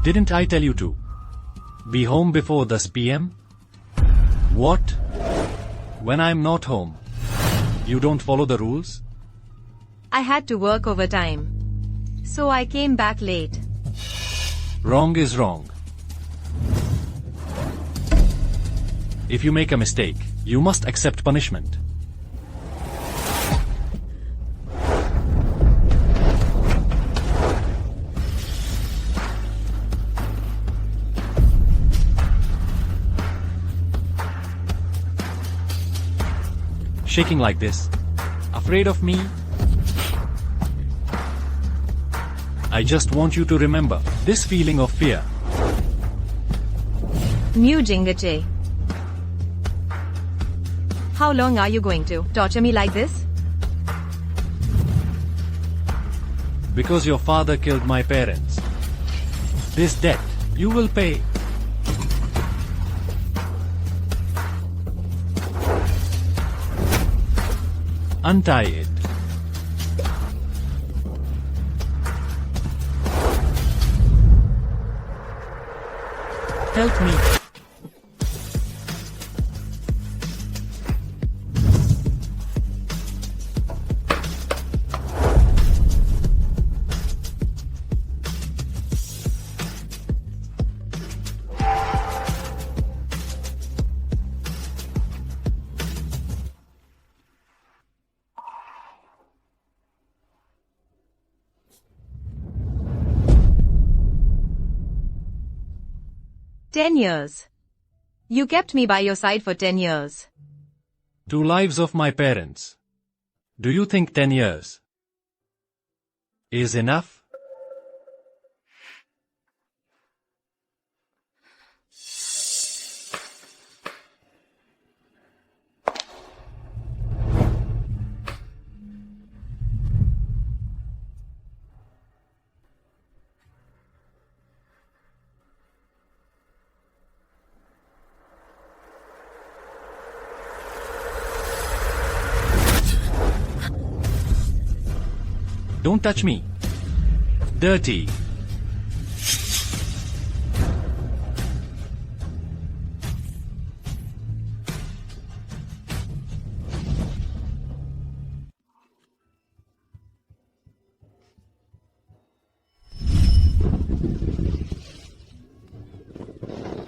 Didn't I tell you to be home before 10 p.m.? What? When I'm not home, you don't follow the rules? I had to work overtime, so I came back late. Wrong is wrong. If you make a mistake, you must accept punishment. Shaking like this. Afraid of me? I just want you to remember this feeling of fear. Mujingache. How long are you going to torture me like this? Because your father killed my parents. This debt you will pay. Untie it. Help me. "10 years. You kept me by your side for 10 years. 2 lives of my parents. Do you think 10 years is enough? Don't touch me. Dirty.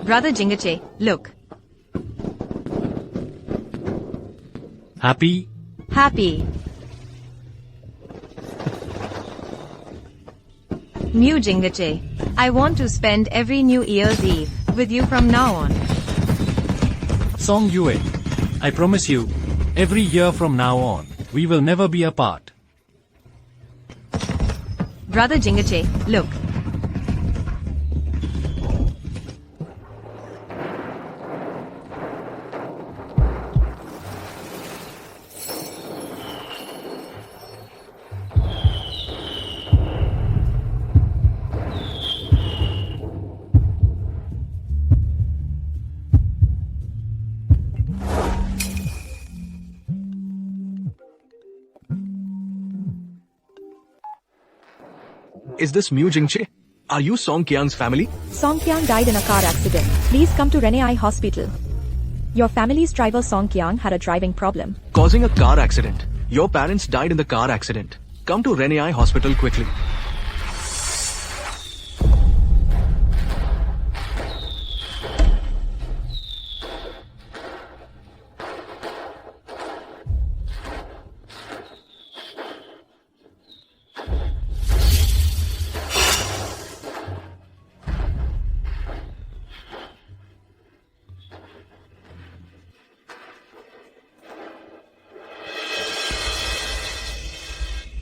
Brother Jingache, look. Happy? Happy. Mujingache. I want to spend every New Year's Eve with you from now on. Song Yue. I promise you, every year from now on, we will never be apart. Brother Jingache, look. Is this Mu Jingche? Are you Song Qiang's family? Song Qiang died in a car accident. Please come to Renai Hospital. Your family's driver Song Qiang had a driving problem. Causing a car accident. Your parents died in the car accident. Come to Renai Hospital quickly.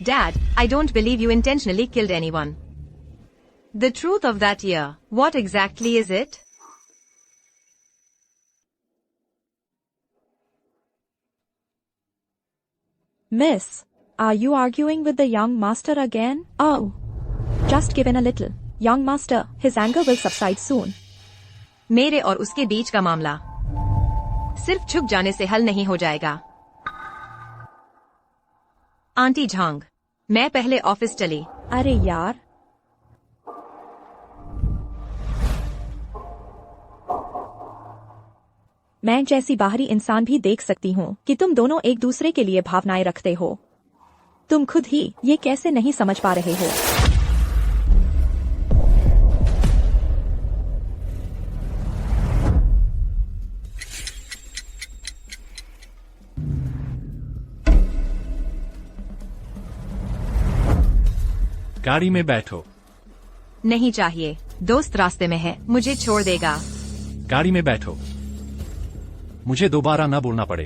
Dad, I don't believe you intentionally killed anyone. The truth of that year, what exactly is it? Miss, are you arguing with the young master again? Oh. Just give in a little. Young master, his anger will subside soon. मेरे और उसके बीच का मामला सिर्फ छुप जाने से हल नहीं हो जाएगा। आंटी झांग, मैं पहले ऑफिस चली। अरे यार। मैं जैसी बाहरी इंसान भी देख सकती हूँ कि तुम दोनों एक दूसरे के लिए भावनाएं रखते हो। तुम खुद ही ये कैसे नहीं समझ पा रहे हो? गाड़ी में बैठो। नहीं चाहिए, दोस्त रास्ते में है, मुझे छोड़ देगा। गाड़ी में बैठो, मुझे दोबारा न बोलना पड़े।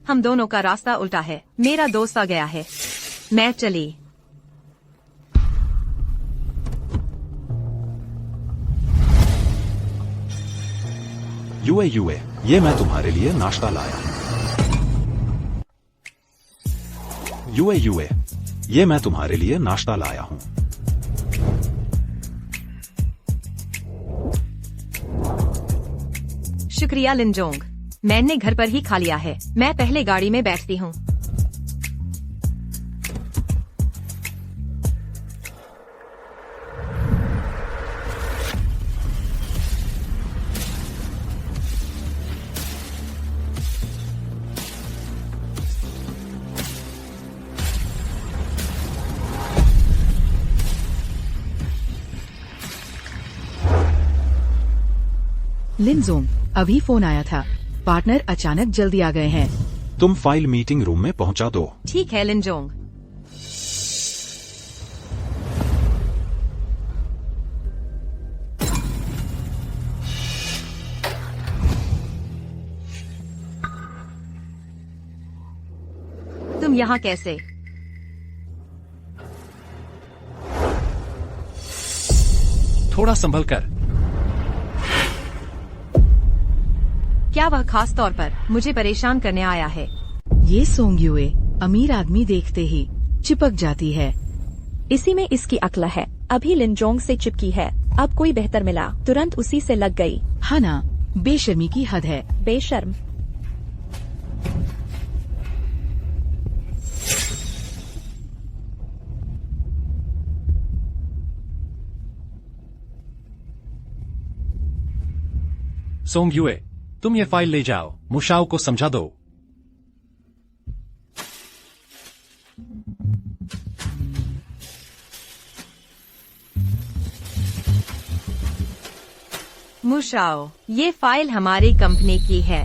हम दोनों का रास्ता उल्टा है। मेरा दोस्त आ गया है, मैं चली। युए युए, ये मैं तुम्हारे लिए नाश्ता लाया। युए युए, ये मैं तुम्हारे लिए नाश्ता लाया हूं। शुक्रिया लिनजोंग, मैंने घर पर ही खा लिया है। मैं पहले गाड़ी में बैठती हूँ। लिनजोंग, अभी फोन आया था। पार्टनर अचानक जल्दी आ गए हैं। तुम फाइल मीटिंग रूम में पहुंचा दो। ठीक है लिनजोंग। तुम यहाँ कैसे? थोड़ा संभल कर। क्या वह खास तौर पर मुझे परेशान करने आया है? ये सोंग्युए अमीर आदमी देखते ही चिपक जाती है। इसी में इसकी अक्ल है। अभी लिनजोंग से चिपकी है, अब कोई बेहतर मिला, तुरंत उसी से लग गई। हाँ ना, बेशर्मी की हद है। बेशर्म। सोंग्युए, तुम ये फाइल ले जाओ, मुशाओ को समझा दो। मुशाओ, ये फाइल हमारी कंपनी की है।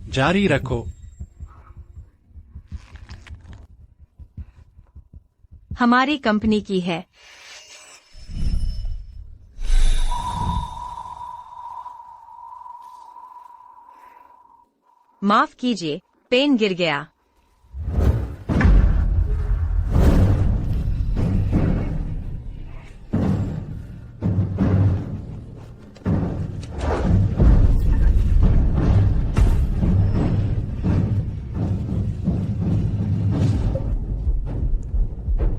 जारी रखो। हमारी कंपनी की है। माफ कीजिए, पेन गिर गया।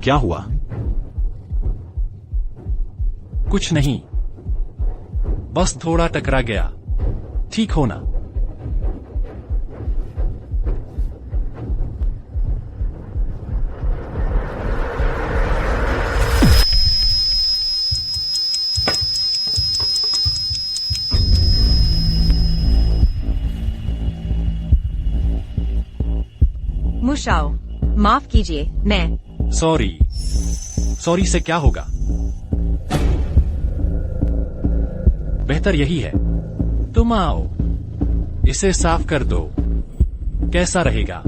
क्या हुआ? कुछ नहीं, बस थोड़ा टकरा गया। ठीक हो ना? मुशाओ, माफ कीजिए, मैं। सॉरी से क्या होगा? बेहतर यही है, तुम आओ, इसे साफ कर दो। कैसा रहेगा?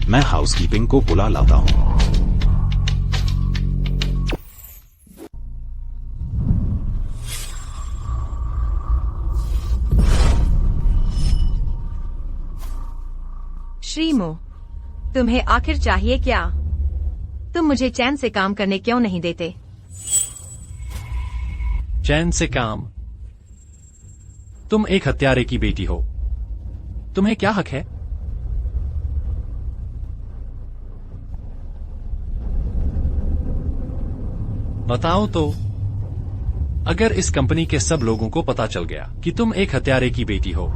मैं हाउसकीपिंग को बुला लाता हूं। श्रीमो, तुम्हें आखिर चाहिए क्या? तुम मुझे चैन से काम करने क्यों नहीं देते? चैन से काम? तुम एक हत्यारे की बेटी हो। तुम्हें क्या हक है? बताओ तो। अगर इस कंपनी के सब लोगों को पता चल गया कि तुम एक हत्यारे की बेटी हो,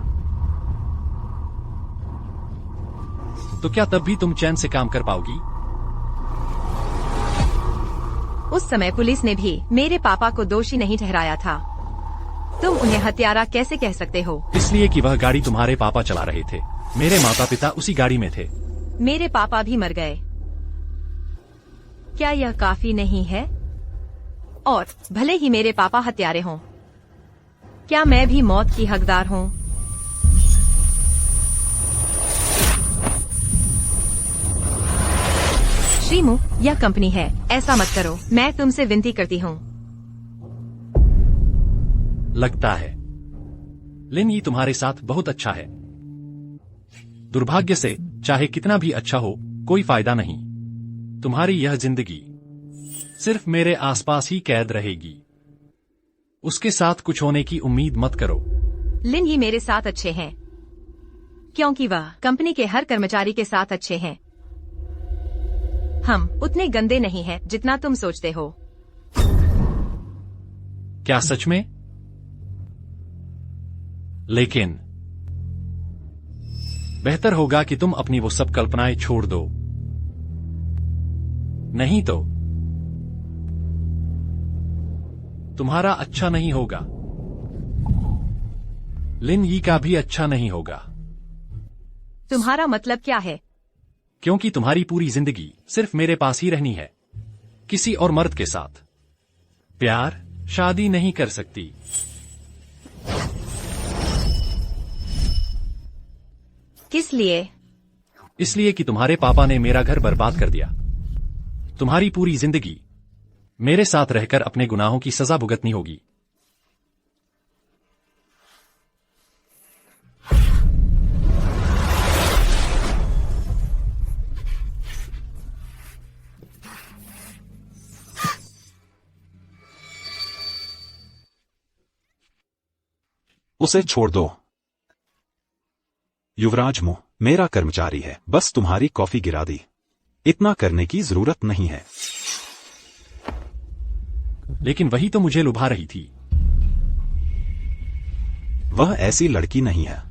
तो क्या तब भी तुम चैन से काम कर पाओगी? उस समय पुलिस ने भी मेरे पापा को दोषी नहीं ठहराया था। तुम उन्हें हत्यारा कैसे कह सकते हो? इसलिए कि वह गाड़ी तुम्हारे पापा चला रहे थे। मेरे माता पिता उसी गाड़ी में थे। मेरे पापा भी मर गए। क्या यह काफी नहीं है? और भले ही मेरे पापा हत्यारे हों, क्या मैं भी मौत की हकदार हूँ? श्रीमू, यह कंपनी है, ऐसा मत करो। मैं तुमसे विनती करती हूँ। लगता है लिन ये तुम्हारे साथ बहुत अच्छा है। दुर्भाग्य से चाहे कितना भी अच्छा हो, कोई फायदा नहीं। तुम्हारी यह जिंदगी सिर्फ मेरे आसपास ही कैद रहेगी। उसके साथ कुछ होने की उम्मीद मत करो। लिन ही मेरे साथ अच्छे हैं, क्योंकि वह कंपनी के हर कर्मचारी के साथ अच्छे हैं। हम उतने गंदे नहीं हैं जितना तुम सोचते हो। क्या सच में? लेकिन बेहतर होगा कि तुम अपनी वो सब कल्पनाएं छोड़ दो, नहीं तो तुम्हारा अच्छा नहीं होगा। लिन यी का भी अच्छा नहीं होगा। तुम्हारा मतलब क्या है? क्योंकि तुम्हारी पूरी जिंदगी सिर्फ मेरे पास ही रहनी है, किसी और मर्द के साथ प्यार शादी नहीं कर सकती। किस लिए? इसलिए कि तुम्हारे पापा ने मेरा घर बर्बाद कर दिया। तुम्हारी पूरी जिंदगी मेरे साथ रहकर अपने गुनाहों की सजा भुगतनी होगी। उसे छोड़ दो। युवराज मो मेरा कर्मचारी है, बस तुम्हारी कॉफी गिरा दी। इतना करने की जरूरत नहीं है। लेकिन वही तो मुझे लुभा रही थी। वह ऐसी लड़की नहीं है।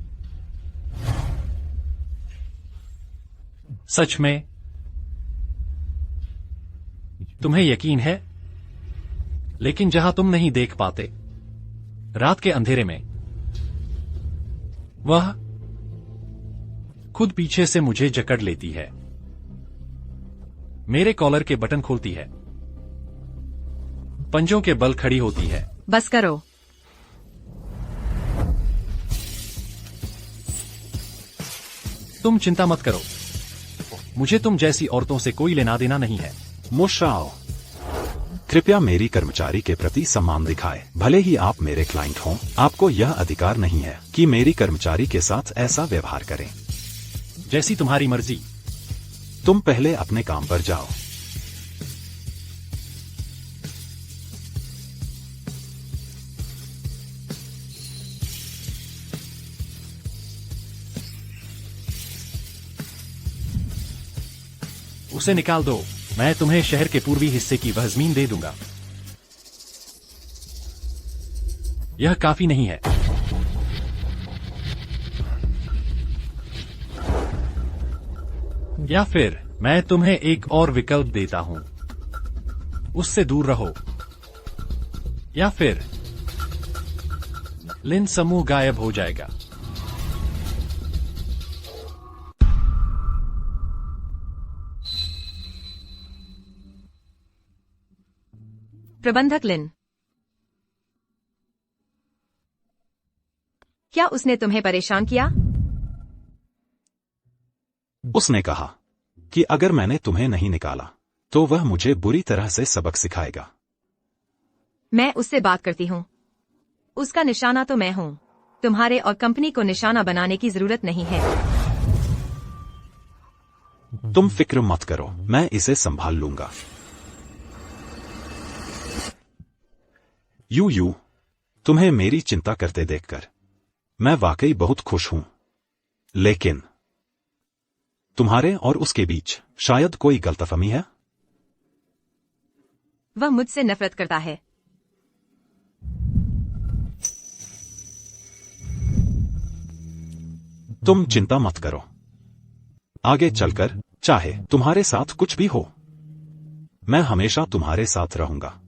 सच में? तुम्हें यकीन है? लेकिन जहां तुम नहीं देख पाते, रात के अंधेरे में वह खुद पीछे से मुझे जकड़ लेती है, मेरे कॉलर के बटन खोलती है, पंजों के बल खड़ी होती है। बस करो। तुम चिंता मत करो, मुझे तुम जैसी औरतों से कोई लेना देना नहीं है। मुशाओ, कृपया मेरी कर्मचारी के प्रति सम्मान दिखाए। भले ही आप मेरे क्लाइंट हों, आपको यह अधिकार नहीं है कि मेरी कर्मचारी के साथ ऐसा व्यवहार करें। जैसी तुम्हारी मर्जी। तुम पहले अपने काम पर जाओ। उसे निकाल दो। मैं तुम्हें शहर के पूर्वी हिस्से की वह जमीन दे दूंगा। यह काफी नहीं है। या फिर मैं तुम्हें एक और विकल्प देता हूं, उससे दूर रहो। या फिर लिन समूह गायब हो जाएगा। प्रबंधक लिन, क्या उसने तुम्हें परेशान किया? उसने कहा कि अगर मैंने तुम्हें नहीं निकाला तो वह मुझे बुरी तरह से सबक सिखाएगा। मैं उससे बात करती हूँ। उसका निशाना तो मैं हूँ। तुम्हारे और कंपनी को निशाना बनाने की जरूरत नहीं है। तुम फिक्र मत करो, मैं इसे संभाल लूंगा। यू तुम्हें मेरी चिंता करते देखकर मैं वाकई बहुत खुश हूं, लेकिन तुम्हारे और उसके बीच शायद कोई गलतफहमी है। वह मुझसे नफरत करता है। तुम चिंता मत करो, आगे चलकर चाहे तुम्हारे साथ कुछ भी हो, मैं हमेशा तुम्हारे साथ रहूंगा।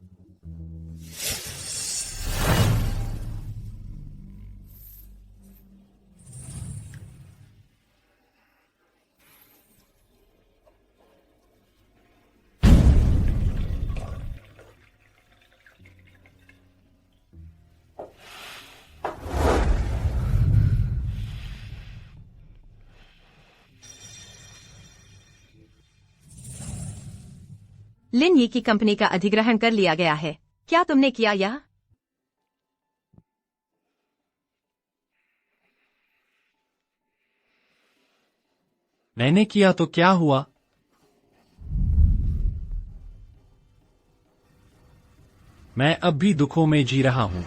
लिन यी की कंपनी का अधिग्रहण कर लिया गया है। क्या तुमने किया यह? मैंने किया तो क्या हुआ? मैं अब भी दुखों में जी रहा हूं।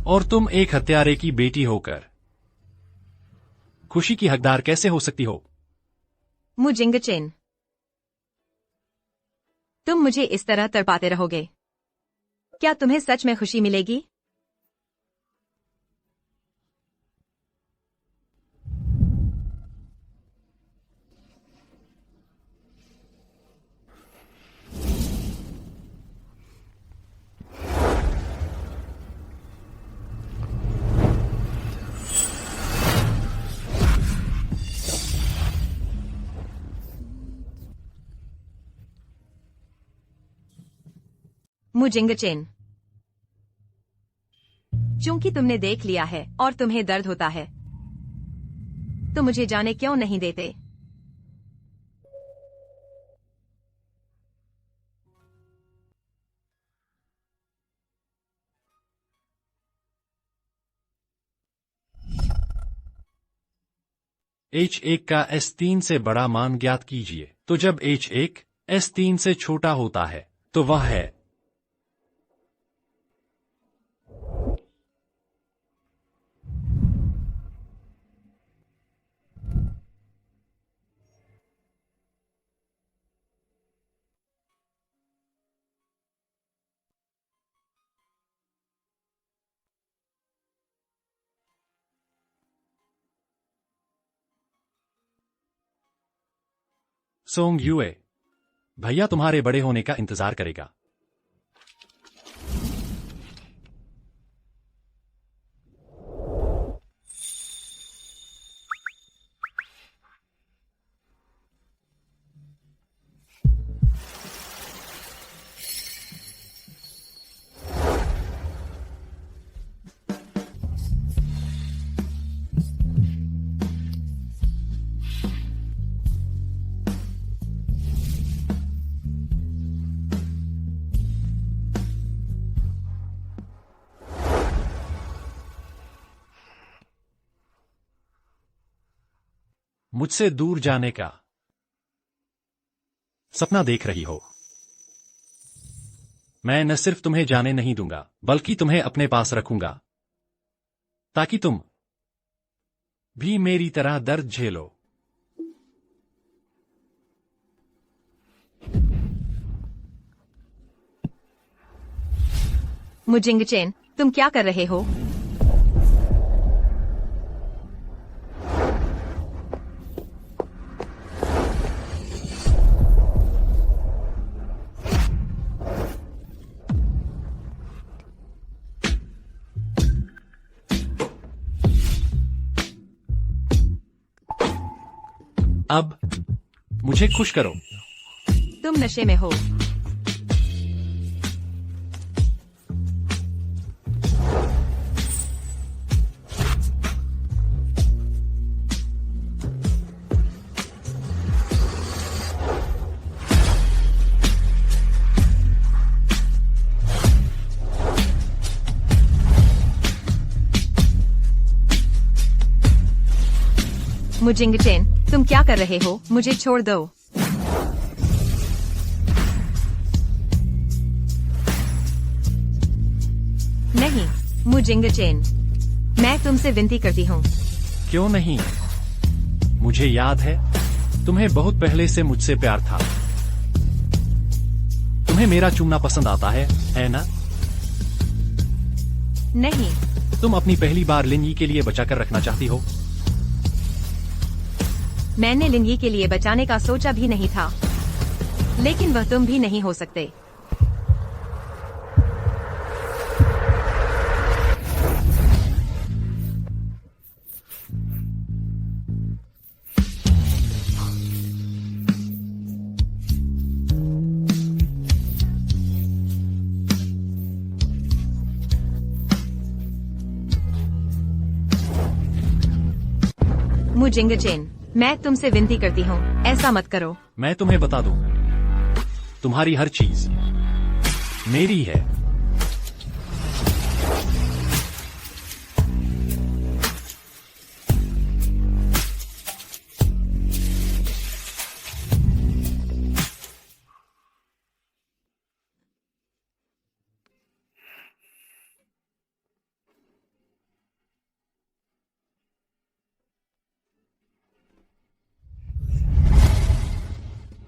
और तुम एक हत्यारे की बेटी होकर खुशी की हकदार कैसे हो सकती हो? मुजिंगचेन, तुम मुझे इस तरह तड़पाते रहोगे? क्या तुम्हें सच में खुशी मिलेगी? मुजिंगचेन, चूंकि तुमने देख लिया है और तुम्हें दर्द होता है, तो मुझे जाने क्यों नहीं देते? H1 का S3 से बड़ा मान ज्ञात कीजिए। तो जब H1 S3 से छोटा होता है तो वह है सोंग यूए। भैया तुम्हारे बड़े होने का इंतजार करेगा। मुझसे दूर जाने का सपना देख रही हो। मैं न सिर्फ तुम्हें जाने नहीं दूंगा, बल्कि तुम्हें अपने पास रखूंगा, ताकि तुम भी मेरी तरह दर्द झेलो। मुजिंगचेन, तुम क्या कर रहे हो? अब मुझे खुश करो। तुम नशे में हो। मुजिंगचेन, तुम क्या कर रहे हो? मुझे छोड़ दो। नहीं, मुजिंगचेन, मैं तुमसे विनती करती हूँ। क्यों नहीं? मुझे याद है, तुम्हें बहुत पहले से मुझसे प्यार था। तुम्हें मेरा चूमना पसंद आता है ना? नहीं, तुम अपनी पहली बार लिनयी के लिए बचा कर रखना चाहती हो? मैंने लिनयी के लिए बचाने का सोचा भी नहीं था, लेकिन वह तुम भी नहीं हो सकते। मुजिंगचेन, मैं तुमसे विनती करती हूँ, ऐसा मत करो। मैं तुम्हें बता दूं, तुम्हारी हर चीज मेरी है।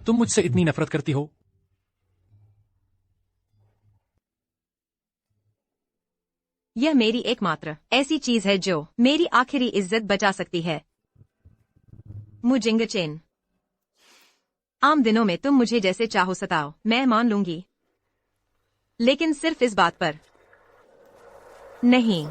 तुम मुझसे इतनी नफरत करती हो? यह मेरी एकमात्र ऐसी चीज है जो मेरी आखिरी इज्जत बचा सकती है। मुजिंगचेन, आम दिनों में तुम मुझे जैसे चाहो सताओ, मैं मान लूंगी, लेकिन सिर्फ इस बात पर नहीं।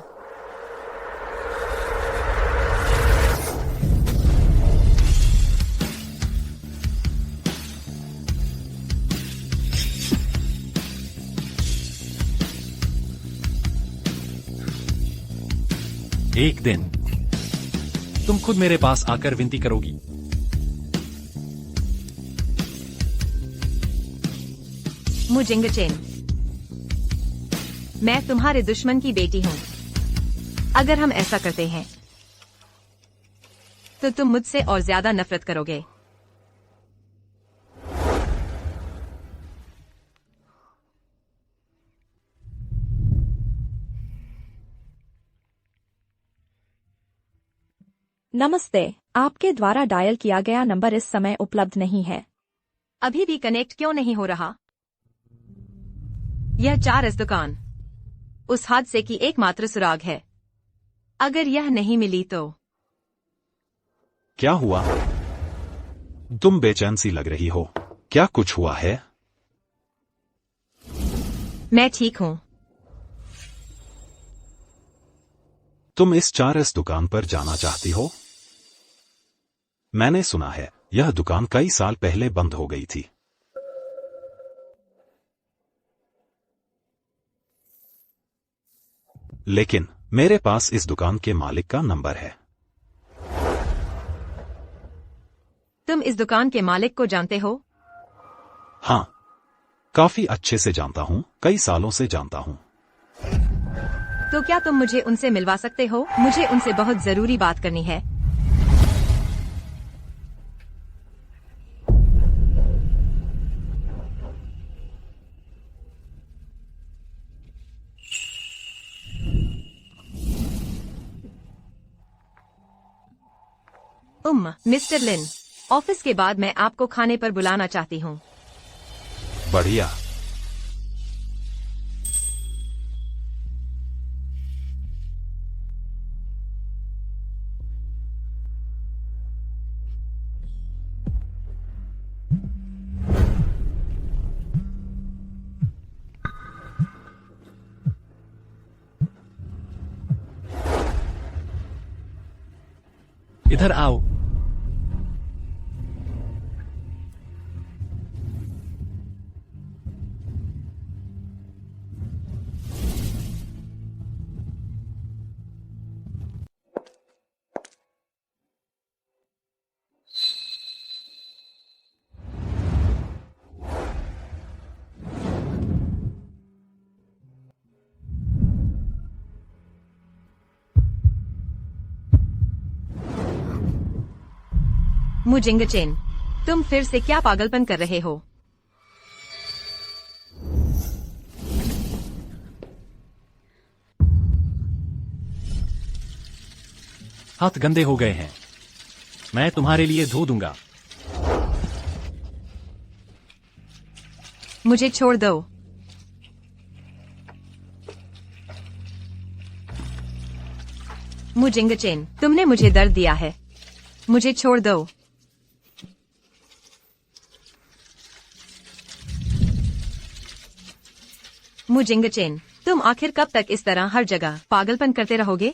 एक दिन तुम खुद मेरे पास आकर विनती करोगी। मुजिंगचेन, मैं तुम्हारे दुश्मन की बेटी हूँ। अगर हम ऐसा करते हैं तो तुम मुझसे और ज्यादा नफरत करोगे। नमस्ते, आपके द्वारा डायल किया गया नंबर इस समय उपलब्ध नहीं है। अभी भी कनेक्ट क्यों नहीं हो रहा? यह 4S दुकान उस हादसे की एकमात्र सुराग है। अगर यह नहीं मिली तो क्या हुआ? तुम बेचैन सी लग रही हो, क्या कुछ हुआ है? मैं ठीक हूँ। तुम इस 4S दुकान पर जाना चाहती हो? मैंने सुना है यह दुकान कई साल पहले बंद हो गई थी। लेकिन मेरे पास इस दुकान के मालिक का नंबर है। तुम इस दुकान के मालिक को जानते हो? हाँ, काफी अच्छे से जानता हूँ, कई सालों से जानता हूँ। तो क्या तुम मुझे उनसे मिलवा सकते हो? मुझे उनसे बहुत जरूरी बात करनी है। मिस्टर लिन, ऑफिस के बाद मैं आपको खाने पर बुलाना चाहती हूँ। बढ़िया। इधर आओ। मुजिंगचेन, तुम फिर से क्या पागलपन कर रहे हो? हाथ गंदे हो गए हैं, मैं तुम्हारे लिए धो दूंगा। मुझे छोड़ दो। मुजिंगचेन, तुमने मुझे दर्द दिया है, मुझे छोड़ दो। मुजिंगचेन, तुम आखिर कब तक इस तरह हर जगह पागलपन करते रहोगे?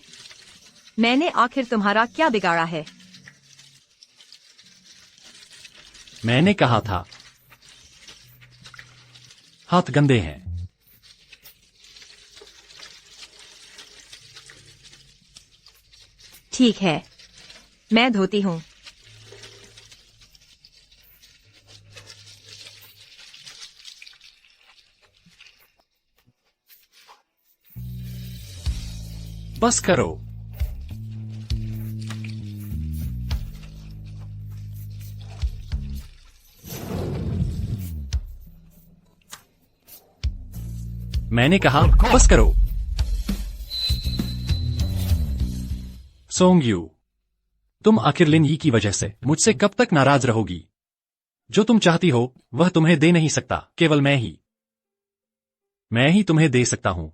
मैंने आखिर तुम्हारा क्या बिगाड़ा है? मैंने कहा था हाथ गंदे हैं। ठीक है, मैं धोती हूँ। बस करो। मैंने कहा बस करो। सोंगयू, तुम आखिर लिन यी की वजह से मुझसे कब तक नाराज रहोगी? जो तुम चाहती हो वह तुम्हें दे नहीं सकता, केवल मैं ही तुम्हें दे सकता हूं।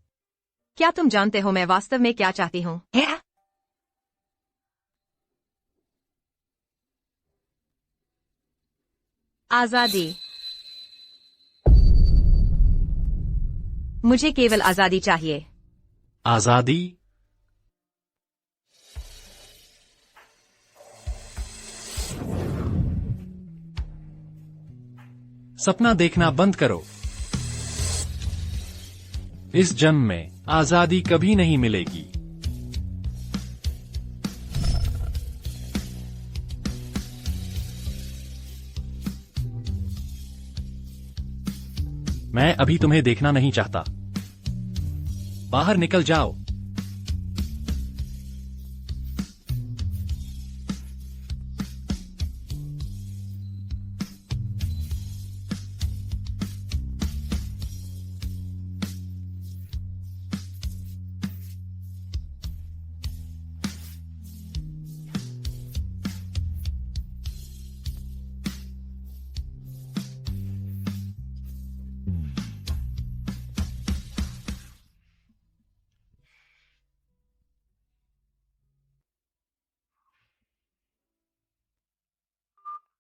क्या तुम जानते हो मैं वास्तव में क्या चाहती हूँ? आजादी। मुझे केवल आजादी चाहिए। आजादी? सपना देखना बंद करो। इस जन्म में आजादी कभी नहीं मिलेगी। मैं अभी तुम्हें देखना नहीं चाहता। बाहर निकल जाओ।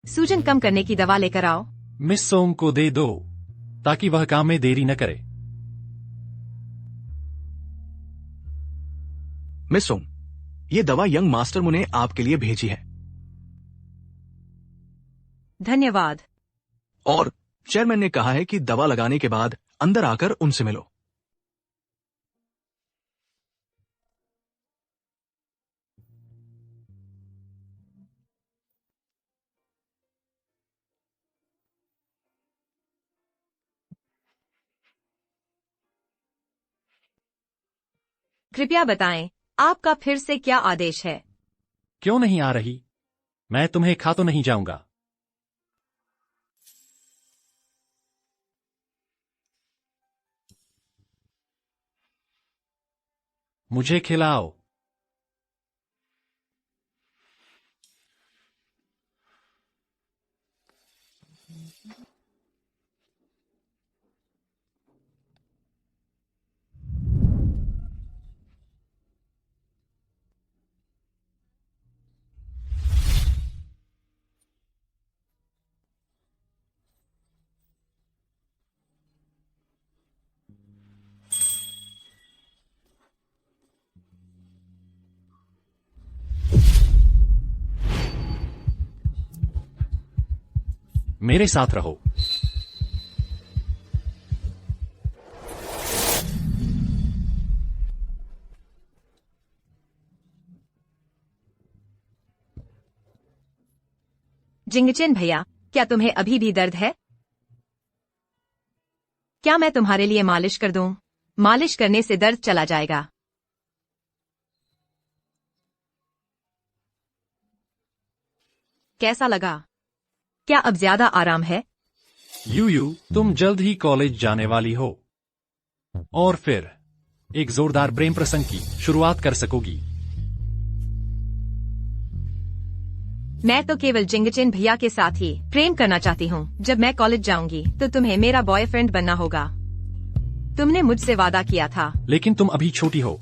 सूजन कम करने की दवा लेकर आओ। मिस सोंग को दे दो ताकि वह काम में देरी न करे। मिस सोंग, ये दवा यंग मास्टर मुने आपके लिए भेजी है। धन्यवाद। और चेयरमैन ने कहा है कि दवा लगाने के बाद अंदर आकर उनसे मिलो। कृपया बताएं, आपका फिर से क्या आदेश है? क्यों नहीं आ रही? मैं तुम्हें खा तो नहीं जाऊंगा। मुझे खिलाओ। मेरे साथ रहो। जिंगचेन भैया, क्या तुम्हें अभी भी दर्द है? क्या मैं तुम्हारे लिए मालिश कर दूं? मालिश करने से दर्द चला जाएगा। कैसा लगा? क्या अब ज्यादा आराम है? यू तुम जल्द ही कॉलेज जाने वाली हो और फिर एक जोरदार प्रेम प्रसंग की शुरुआत कर सकोगी। मैं तो केवल जिंगचेन भैया के साथ ही प्रेम करना चाहती हूँ। जब मैं कॉलेज जाऊंगी तो तुम्हें मेरा बॉयफ्रेंड बनना होगा। तुमने मुझसे वादा किया था। लेकिन तुम अभी छोटी हो।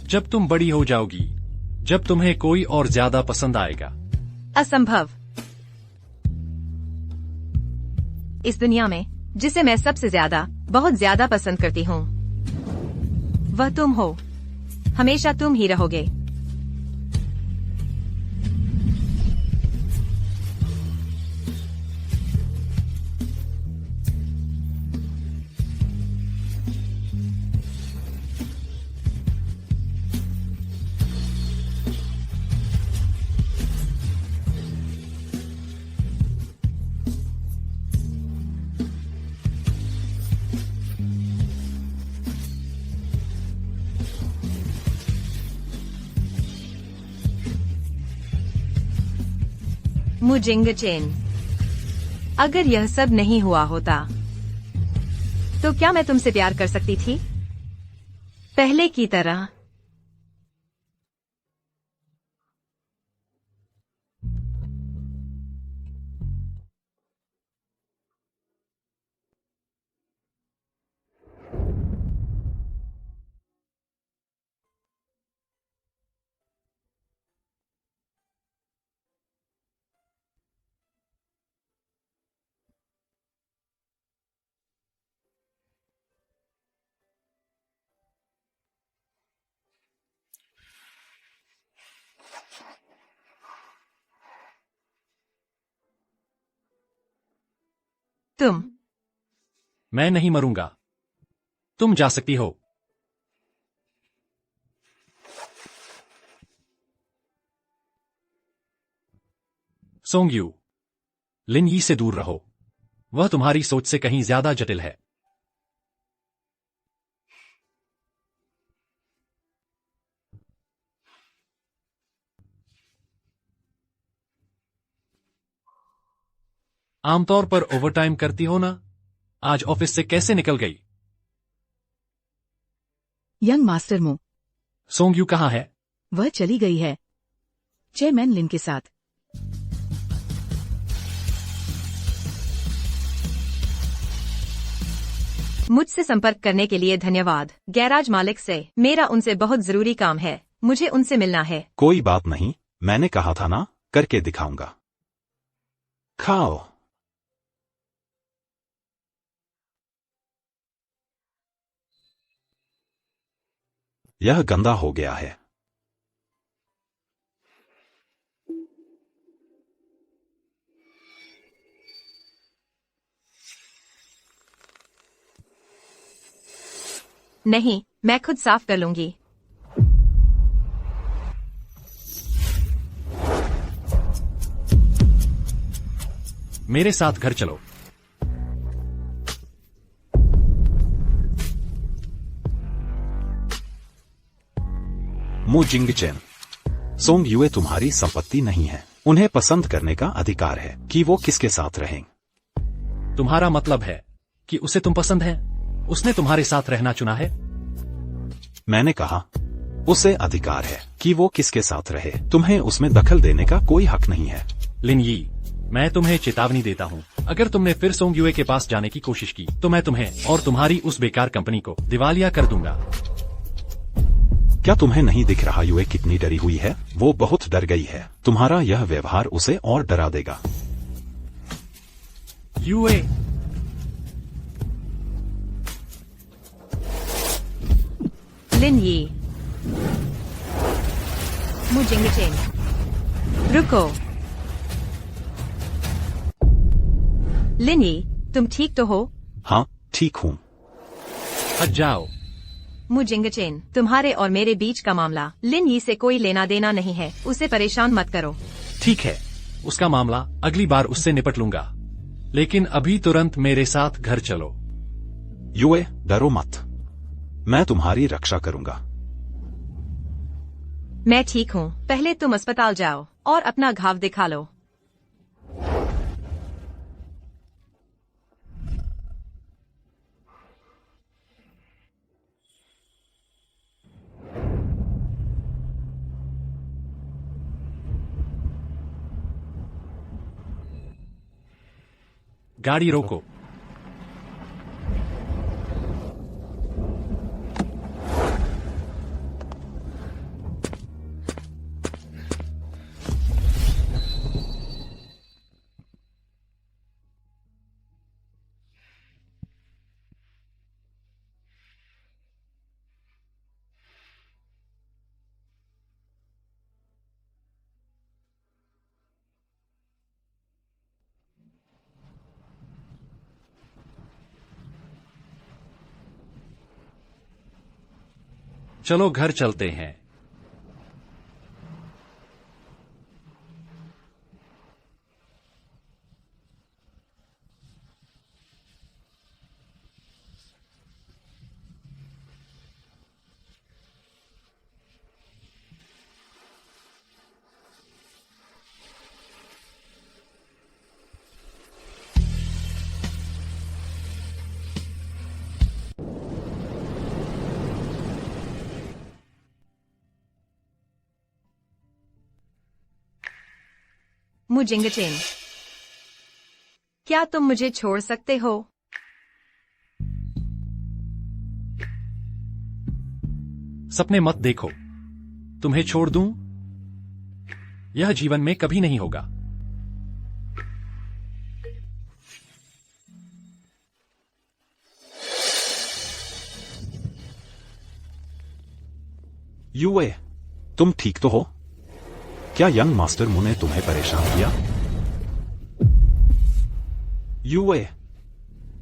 जब तुम बड़ी हो जाओगी, जब तुम्हें कोई और ज्यादा पसंद आएगा। असंभव। इस दुनिया में जिसे मैं सबसे ज्यादा बहुत ज्यादा पसंद करती हूँ वह तुम हो। हमेशा तुम ही रहोगे। मुजिंगचेन, अगर यह सब नहीं हुआ होता तो क्या मैं तुमसे प्यार कर सकती थी पहले की तरह? तुम। मैं नहीं मरूंगा। तुम जा सकती हो। सोंगयू, लिन यी से दूर रहो। वह तुम्हारी सोच से कहीं ज्यादा जटिल है। आमतौर पर ओवरटाइम करती हो ना? आज ऑफिस से कैसे निकल गई? यंग मास्टर मो, सोंगयू कहाँ है? वह चली गई है चेयरमैन लिन के साथ। मुझसे संपर्क करने के लिए धन्यवाद। गैराज मालिक से मेरा उनसे बहुत जरूरी काम है। मुझे उनसे मिलना है। कोई बात नहीं, मैंने कहा था ना, करके दिखाऊंगा। खाओ। यह गंदा हो गया है। नहीं, मैं खुद साफ कर लूंगी। मेरे साथ घर चलो। मु जिंगचेन, सोंग युए तुम्हारी संपत्ति नहीं है। उन्हें पसंद करने का अधिकार है कि वो किसके साथ रहें। तुम्हारा मतलब है कि उसे तुम पसंद है? उसने तुम्हारे साथ रहना चुना है? मैंने कहा उसे अधिकार है कि वो किसके साथ रहे। तुम्हें उसमें दखल देने का कोई हक नहीं है। लिन यी, मैं तुम्हें चेतावनी देता हूँ। अगर तुमने फिर सोंग युए के पास जाने की कोशिश की तो मैं तुम्हें और तुम्हारी उस बेकार कंपनी को दिवालिया कर दूंगा। क्या तुम्हें नहीं दिख रहा युए कितनी डरी हुई है? वो बहुत डर गई है। तुम्हारा यह व्यवहार उसे और डरा देगा। युए, लिन यी, मु जिंगचेन, रुको। लिन यी, तुम ठीक तो हो? हाँ, ठीक हूँ। हट जाओ। मु जिंगचेन, तुम्हारे और मेरे बीच का मामला लिन यी से कोई लेना देना नहीं है। उसे परेशान मत करो। ठीक है, उसका मामला अगली बार उससे निपट लूंगा। लेकिन अभी तुरंत मेरे साथ घर चलो। युए, डरो मत। मैं तुम्हारी रक्षा करूंगा। मैं ठीक हूँ। पहले तुम अस्पताल जाओ और अपना घाव दिखा लो। गाड़ी रोको। चलो घर चलते हैं। मुजिंगचेन, क्या तुम मुझे छोड़ सकते हो? सपने मत देखो। तुम्हें छोड़ दूं? यह जीवन में कभी नहीं होगा। यूए, तुम ठीक तो हो? क्या यंग मास्टर मु ने तुम्हें परेशान किया? यूए,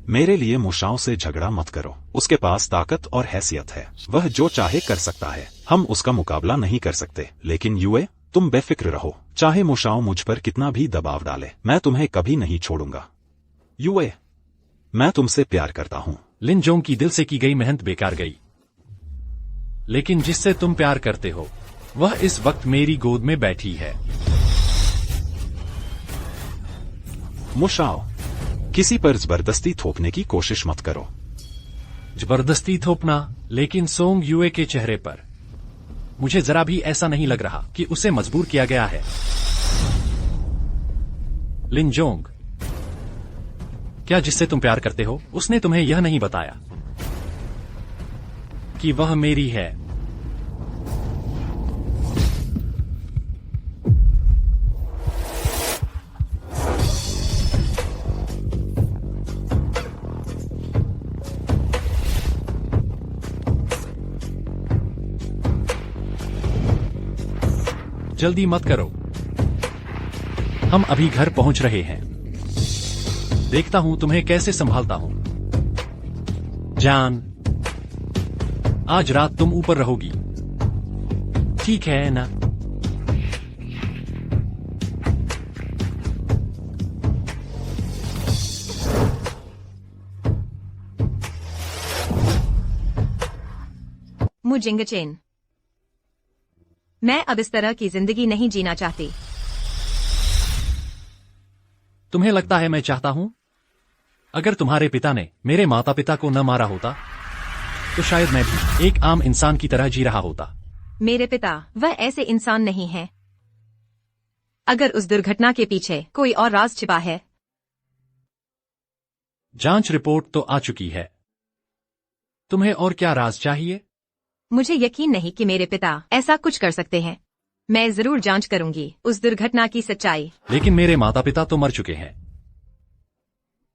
मेरे लिए मुशाओं से झगड़ा मत करो। उसके पास ताकत और हैसियत है, वह जो चाहे कर सकता है। हम उसका मुकाबला नहीं कर सकते। लेकिन यूए, तुम बेफिक्र रहो। चाहे मुशाओं मुझ पर कितना भी दबाव डाले, मैं तुम्हें कभी नहीं छोड़ूंगा। यूए, मैं तुमसे प्यार करता हूं। लिन जोंग की दिल से की गई मेहनत बेकार गई। लेकिन जिससे तुम प्यार करते हो वह इस वक्त मेरी गोद में बैठी है। मुशाओ, किसी पर जबरदस्ती थोपने की कोशिश मत करो। जबरदस्ती थोपना? लेकिन सोंग यूए के चेहरे पर मुझे जरा भी ऐसा नहीं लग रहा कि उसे मजबूर किया गया है। लिन जोंग, क्या जिससे तुम प्यार करते हो उसने तुम्हें यह नहीं बताया कि वह मेरी है? जल्दी मत करो, हम अभी घर पहुंच रहे हैं। देखता हूं तुम्हें कैसे संभालता हूं। जान, आज रात तुम ऊपर रहोगी, ठीक है ना? मुजिंगचेन, मैं अब इस तरह की जिंदगी नहीं जीना चाहती। तुम्हें लगता है मैं चाहता हूं? अगर तुम्हारे पिता ने मेरे माता पिता को न मारा होता तो शायद मैं भी एक आम इंसान की तरह जी रहा होता। मेरे पिता वह ऐसे इंसान नहीं है। अगर उस दुर्घटना के पीछे कोई और राज छिपा है। जांच रिपोर्ट तो आ चुकी है। तुम्हें और क्या राज चाहिए? मुझे यकीन नहीं कि मेरे पिता ऐसा कुछ कर सकते हैं। मैं जरूर जांच करूंगी उस दुर्घटना की सच्चाई। लेकिन मेरे माता पिता तो मर चुके हैं।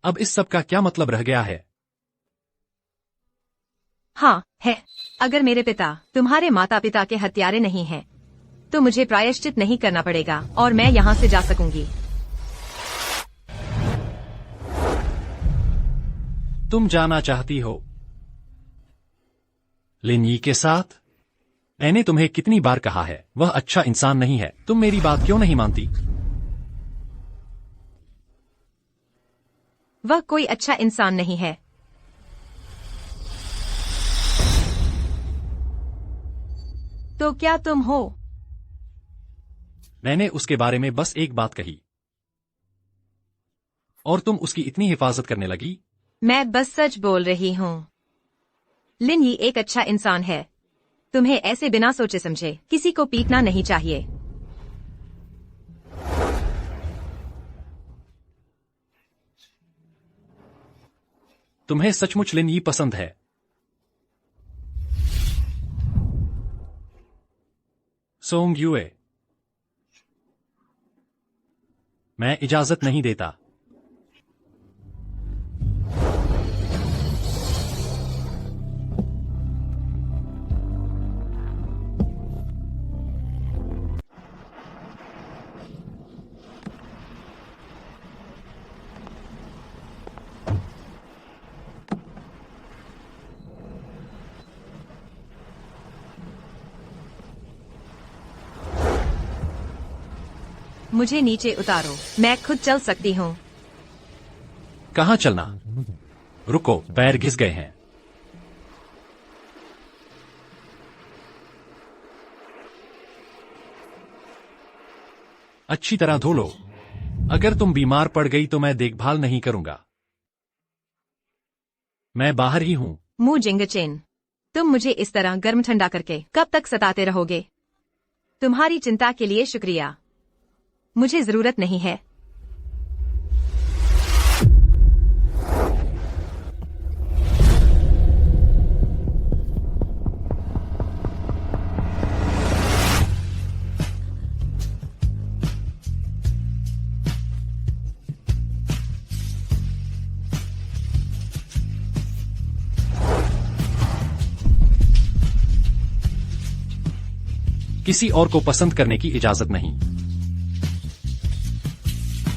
अब इस सब का क्या मतलब रह गया है? हाँ है। अगर मेरे पिता तुम्हारे माता पिता के हत्यारे नहीं हैं, तो मुझे प्रायश्चित नहीं करना पड़ेगा और मैं यहाँ से जा सकूंगी। तुम जाना चाहती हो लिन यी के साथ? मैंने तुम्हें कितनी बार कहा है वह अच्छा इंसान नहीं है। तुम मेरी बात क्यों नहीं मानती? वह कोई अच्छा इंसान नहीं है। तो क्या तुम हो? मैंने उसके बारे में बस एक बात कही और तुम उसकी इतनी हिफाजत करने लगी। मैं बस सच बोल रही हूँ। लिन यी एक अच्छा इंसान है। तुम्हें ऐसे बिना सोचे समझे किसी को पीटना नहीं चाहिए। तुम्हें सचमुच लिन यी पसंद है? सोंग यूए, मैं इजाजत नहीं देता। मुझे नीचे उतारो, मैं खुद चल सकती हूँ। कहाँ चलना? रुको, पैर घिस गए हैं। अच्छी तरह धो लो। अगर तुम बीमार पड़ गई तो मैं देखभाल नहीं करूंगा। मैं बाहर ही हूं। मू जिंगचेन, तुम मुझे इस तरह गर्म ठंडा करके कब तक सताते रहोगे? तुम्हारी चिंता के लिए शुक्रिया, मुझे जरूरत नहीं है। किसी और को पसंद करने की इजाजत नहीं,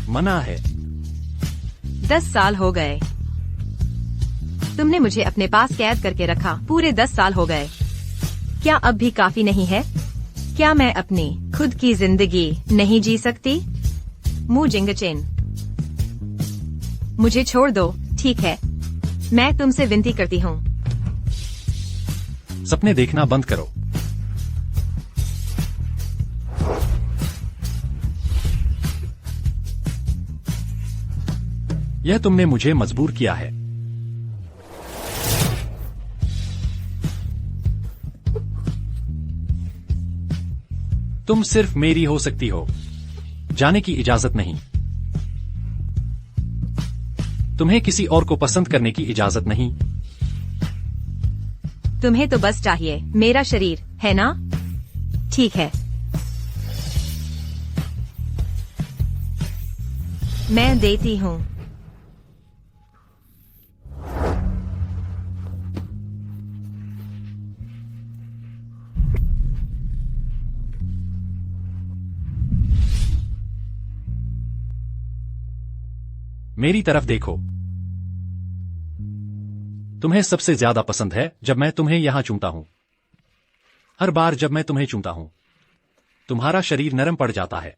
मना है। 10 साल हो गए। तुमने मुझे अपने पास कैद करके रखा, पूरे 10 साल हो गए। क्या अब भी काफी नहीं है? क्या मैं अपनी खुद की जिंदगी नहीं जी सकती? मू जिंगचेन, मुझे छोड़ दो, ठीक है? मैं तुमसे विनती करती हूँ। सपने देखना बंद करो। यह तुमने मुझे मजबूर किया है। तुम सिर्फ मेरी हो सकती हो, जाने की इजाजत नहीं। तुम्हें किसी और को पसंद करने की इजाजत नहीं। तुम्हें तो बस चाहिए मेरा शरीर, है ना? ठीक है, मैं देती हूँ। मेरी तरफ देखो। तुम्हें सबसे ज्यादा पसंद है जब मैं तुम्हें यहां चूमता हूं। हर बार जब मैं तुम्हें चूमता हूं, तुम्हारा शरीर नरम पड़ जाता है।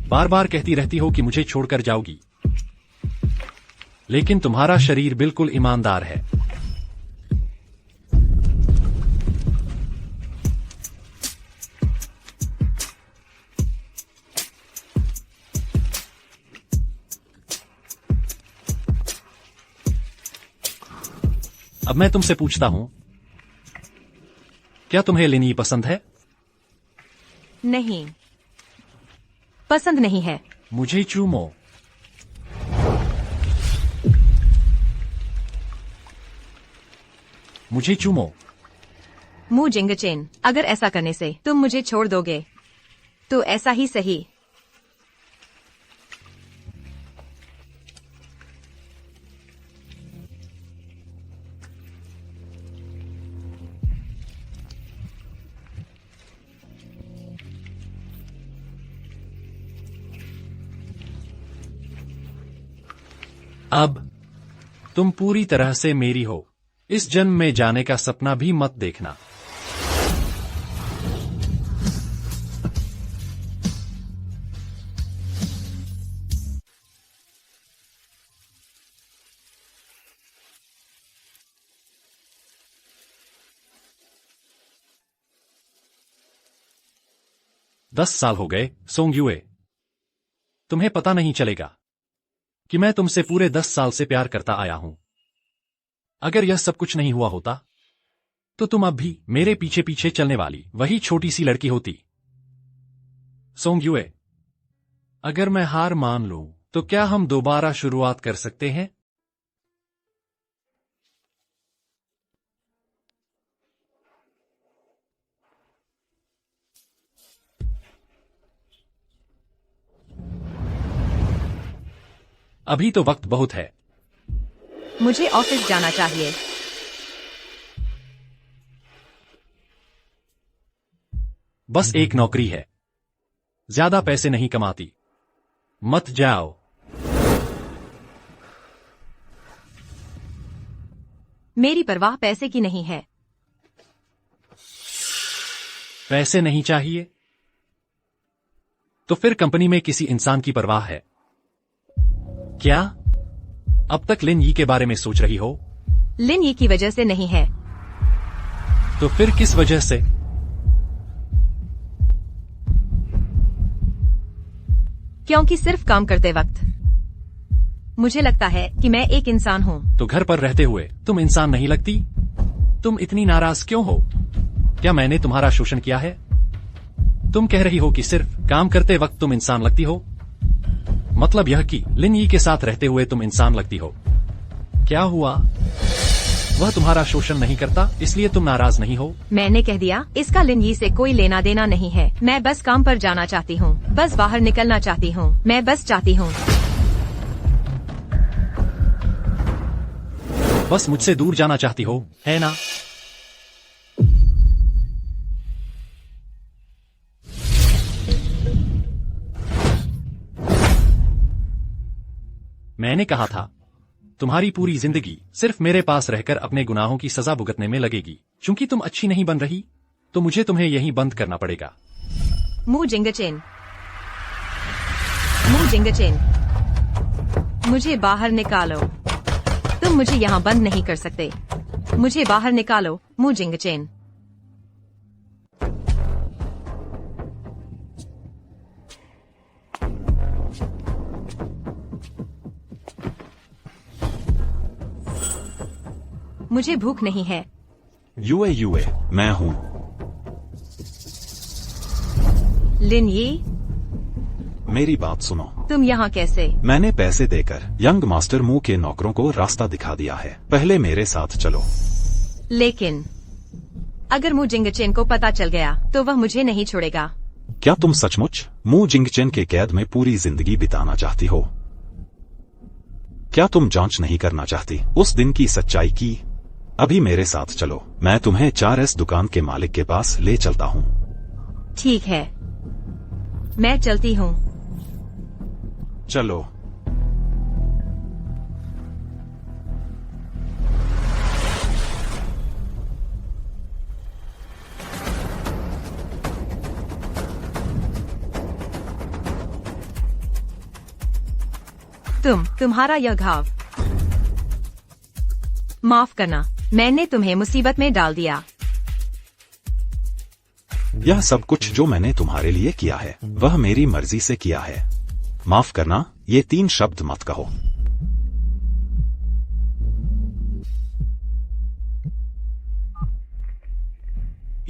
बार बार कहती रहती हो कि मुझे छोड़कर जाओगी, लेकिन तुम्हारा शरीर बिल्कुल ईमानदार है। अब मैं तुमसे पूछता हूं, क्या तुम्हें लिनी पसंद है? नहीं, पसंद नहीं है। मुझे चूमो। मुझे चूमो। मू जिंगचेन, अगर ऐसा करने से तुम मुझे छोड़ दोगे तो ऐसा ही सही। अब तुम पूरी तरह से मेरी हो। इस जन्म में जाने का सपना भी मत देखना। दस साल हो गए सोंग यूए। तुम्हें पता नहीं चलेगा कि मैं तुमसे पूरे 10 साल से प्यार करता आया हूं। अगर यह सब कुछ नहीं हुआ होता तो तुम अब भी मेरे पीछे पीछे चलने वाली वही छोटी सी लड़की होती। सोंग युए, अगर मैं हार मान लूं तो क्या हम दोबारा शुरुआत कर सकते हैं? अभी तो वक्त बहुत है। मुझे ऑफिस जाना चाहिए। बस एक नौकरी है, ज्यादा पैसे नहीं कमाती। मत जाओ। मेरी परवाह पैसे की नहीं है। पैसे नहीं चाहिए तो फिर कंपनी में किसी इंसान की परवाह है क्या? अब तक लिन यी के बारे में सोच रही हो? लिन यी की वजह से नहीं है। तो फिर किस वजह से? क्योंकि सिर्फ काम करते वक्त मुझे लगता है कि मैं एक इंसान हूँ। तो घर पर रहते हुए तुम इंसान नहीं लगती? तुम इतनी नाराज क्यों हो? क्या मैंने तुम्हारा शोषण किया है? तुम कह रही हो कि सिर्फ काम करते वक्त तुम इंसान लगती हो, मतलब यह कि लिन यी के साथ रहते हुए तुम इंसान लगती हो। क्या हुआ? वह तुम्हारा शोषण नहीं करता इसलिए तुम नाराज नहीं हो? मैंने कह दिया इसका लिन यी से कोई लेना देना नहीं है। मैं बस काम पर जाना चाहती हूँ, बस बाहर निकलना चाहती हूँ। मैं बस चाहती हूँ बस मुझसे दूर जाना चाहती हो, है ना? मैंने कहा था तुम्हारी पूरी जिंदगी सिर्फ मेरे पास रहकर अपने गुनाहों की सजा भुगतने में लगेगी। चूंकि तुम अच्छी नहीं बन रही तो मुझे तुम्हें यहीं बंद करना पड़ेगा। मू जिंगचेन, मू जिंगचेन, मुझे बाहर निकालो। तुम मुझे यहाँ बंद नहीं कर सकते। मुझे बाहर निकालो, मू जिंगचेन। मुझे भूख नहीं है। यूए, मैं हूँ। लिन यी, मेरी बात सुनो। तुम यहाँ कैसे? मैंने पैसे देकर यंग मास्टर मू के नौकरों को रास्ता दिखा दिया है। पहले मेरे साथ चलो। लेकिन अगर मू जिंगचेन को पता चल गया तो वह मुझे नहीं छोड़ेगा। क्या तुम सचमुच मू जिंगचेन के कैद में पूरी जिंदगी बिताना चाहती हो? क्या तुम जांच नहीं करना चाहती उस दिन की सच्चाई की? अभी मेरे साथ चलो, मैं तुम्हें 4S दुकान के मालिक के पास ले चलता हूँ। ठीक है, मैं चलती हूँ। चलो। तुम्हारा यह घाव, माफ करना, मैंने तुम्हें मुसीबत में डाल दिया। यह सब कुछ जो मैंने तुम्हारे लिए किया है वह मेरी मर्जी से किया है। माफ करना, ये 3 शब्द मत कहो।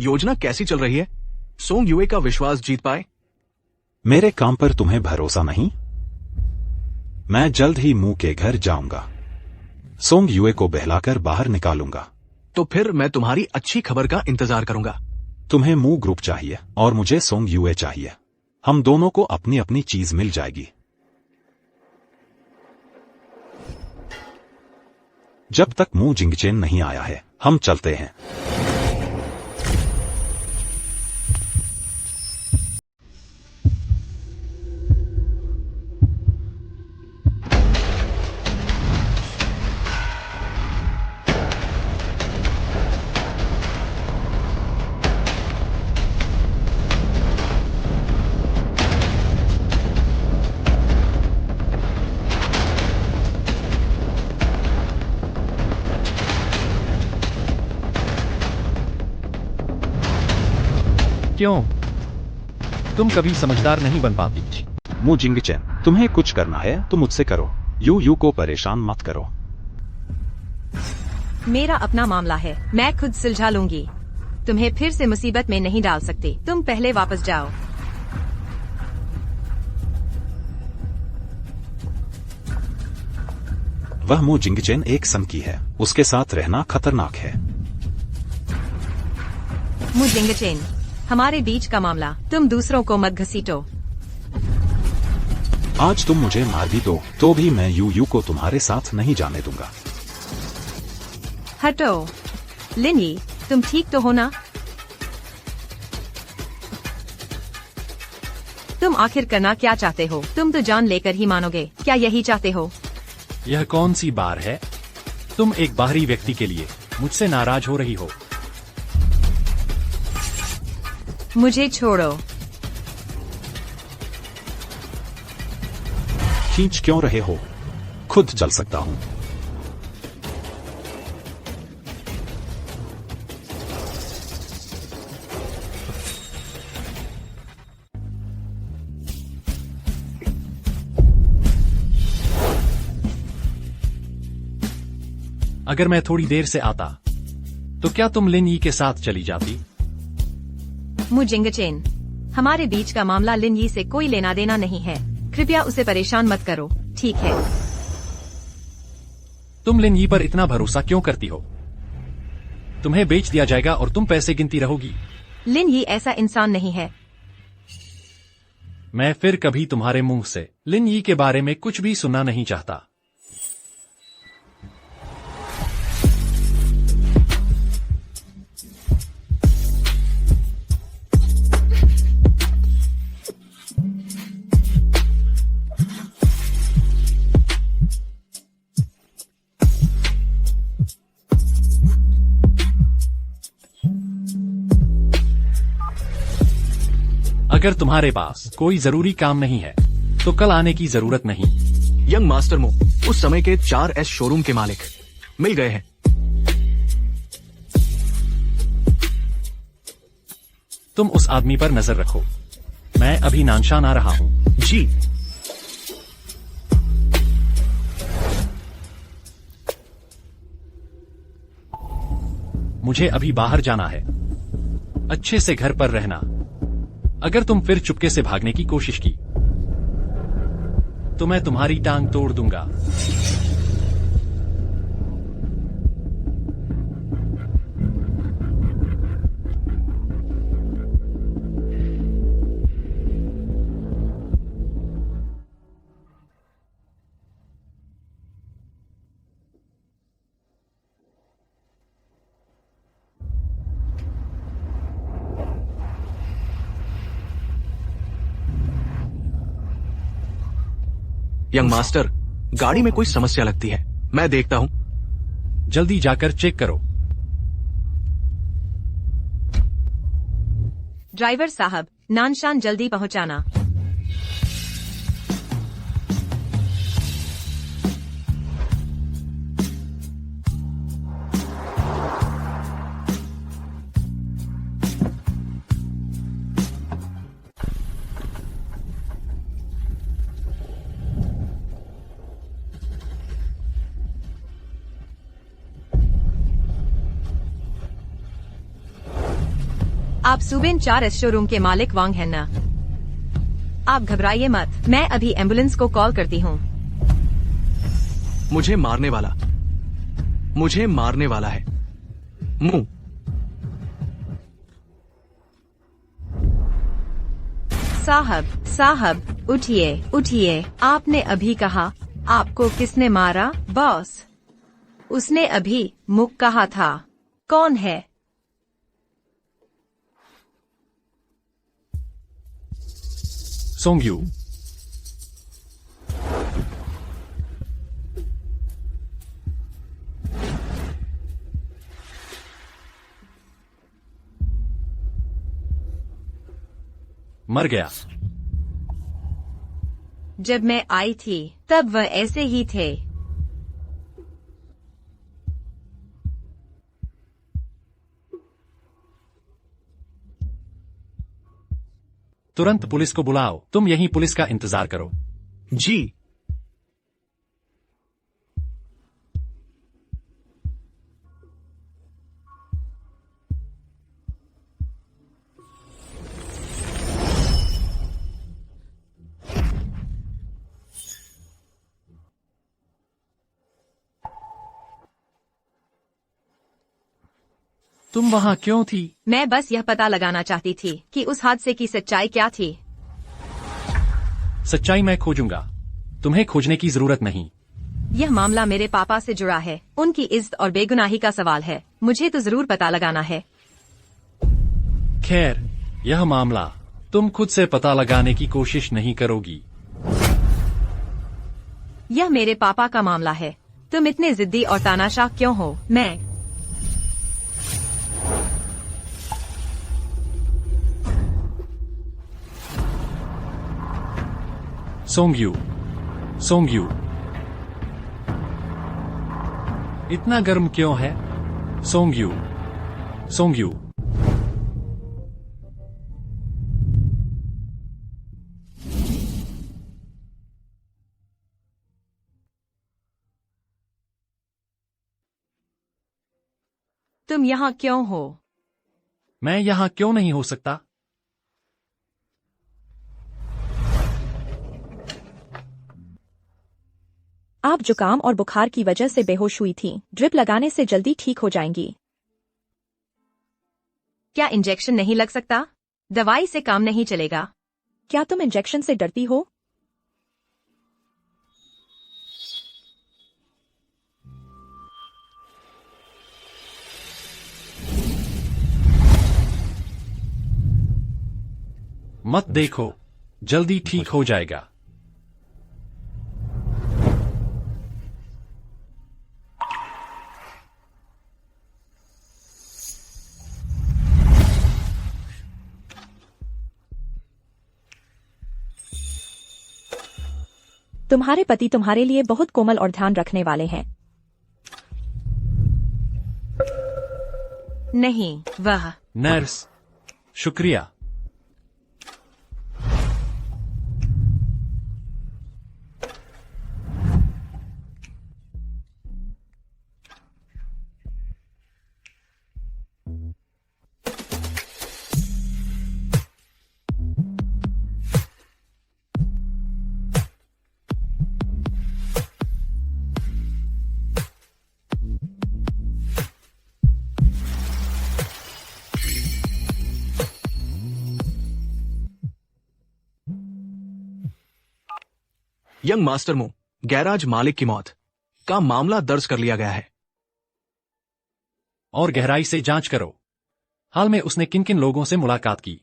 योजना कैसी चल रही है? सोंग युए का विश्वास जीत पाए? मेरे काम पर तुम्हें भरोसा नहीं? मैं जल्द ही मू के घर जाऊंगा। सोंग युए को बहलाकर बाहर निकालूंगा। तो फिर मैं तुम्हारी अच्छी खबर का इंतजार करूंगा। तुम्हें मू ग्रुप चाहिए और मुझे सोंग युए चाहिए। हम दोनों को अपनी अपनी चीज मिल जाएगी। जब तक मू जिंगचेन नहीं आया है हम चलते हैं। क्यों? तुम कभी समझदार नहीं बन पाती। मू जिंगचेन, तुम्हें कुछ करना है तो मुझसे करो। यू को परेशान मत करो। मेरा अपना मामला है, मैं खुद सुलझा लूंगी। तुम्हें फिर से मुसीबत में नहीं डाल सकती। तुम पहले वापस जाओ। वह मु जिंगचेन एक सनकी है, उसके साथ रहना खतरनाक है। मुजिंगचेन, हमारे बीच का मामला तुम दूसरों को मत घसीटो। आज तुम मुझे मार भी दो तो भी मैं यू को तुम्हारे साथ नहीं जाने दूंगा। हटो। लिनई, तुम ठीक तो हो ना? तुम आखिर करना क्या चाहते हो? तुम तो जान लेकर ही मानोगे, क्या यही चाहते हो? यह कौन सी बार है? तुम एक बाहरी व्यक्ति के लिए मुझसे नाराज हो रही हो। मुझे छोड़ो। खींच क्यों रहे हो? खुद चल सकता हूँ। अगर मैं थोड़ी देर से आता तो क्या तुम लिनई के साथ चली जाती? मुजिंगचेन, हमारे बीच का मामला लिनई से कोई लेना देना नहीं है। कृपया उसे परेशान मत करो, ठीक है? तुम लिनई पर इतना भरोसा क्यों करती हो? तुम्हें बेच दिया जाएगा और तुम पैसे गिनती रहोगी। लिनई ऐसा इंसान नहीं है। मैं फिर कभी तुम्हारे मुंह से लिनई के बारे में कुछ भी सुनना नहीं चाहता। अगर तुम्हारे पास कोई जरूरी काम नहीं है तो कल आने की जरूरत नहीं। यंग मास्टर मो उस समय के 4S शोरूम के मालिक मिल गए हैं। तुम उस आदमी पर नजर रखो, मैं अभी नानशान आ रहा हूँ। जी। मुझे अभी बाहर जाना है। अच्छे से घर पर रहना। अगर तुम फिर चुपके से भागने की कोशिश की तो मैं तुम्हारी टांग तोड़ दूंगा। यंग मास्टर, गाड़ी में कोई समस्या लगती है, मैं देखता हूँ। जल्दी जाकर चेक करो। ड्राइवर साहब, नानशान जल्दी पहुंचाना। आप सुबेन 4S शोरूम के मालिक वांग हैं ना? आप घबराइए मत, मैं अभी एम्बुलेंस को कॉल करती हूँ। मुझे मारने वाला है। मुंह। साहब, उठिए। आपने अभी कहा आपको किसने मारा? बॉस, उसने अभी मुख कहा था। कौन है? सोंग्यू। मर गया। जब मैं आई थी तब वह ऐसे ही थे। तुरंत पुलिस को बुलाओ। तुम यहीं पुलिस का इंतजार करो। जी। तुम वहाँ क्यों थी? मैं बस यह पता लगाना चाहती थी कि उस हादसे की सच्चाई क्या थी। सच्चाई मैं खोजूंगा, तुम्हें खोजने की जरूरत नहीं। यह मामला मेरे पापा से जुड़ा है, उनकी इज्जत और बेगुनाही का सवाल है, मुझे तो जरूर पता लगाना है। खैर, यह मामला तुम खुद से पता लगाने की कोशिश नहीं करोगी। यह मेरे पापा का मामला है, तुम इतने जिद्दी और तानाशाह क्यों हो? मैं सोंग्यू, सोंग्यू, इतना गर्म क्यों है? सोंग्यू, सोंग्यू, तुम यहाँ क्यों हो? मैं यहाँ क्यों नहीं हो सकता? आप जुकाम और बुखार की वजह से बेहोश हुई थी। ड्रिप लगाने से जल्दी ठीक हो जाएंगी। क्या इंजेक्शन नहीं लग सकता? दवाई से काम नहीं चलेगा। क्या तुम इंजेक्शन से डरती हो? मत देखो, जल्दी ठीक हो जाएगा। तुम्हारे पति तुम्हारे लिए बहुत कोमल और ध्यान रखने वाले हैं। नहीं, वह नर्स, शुक्रिया। यंग मास्टर मो, गैराज मालिक की मौत का मामला दर्ज कर लिया गया है। और गहराई से जांच करो, हाल में उसने किन किन लोगों से मुलाकात की?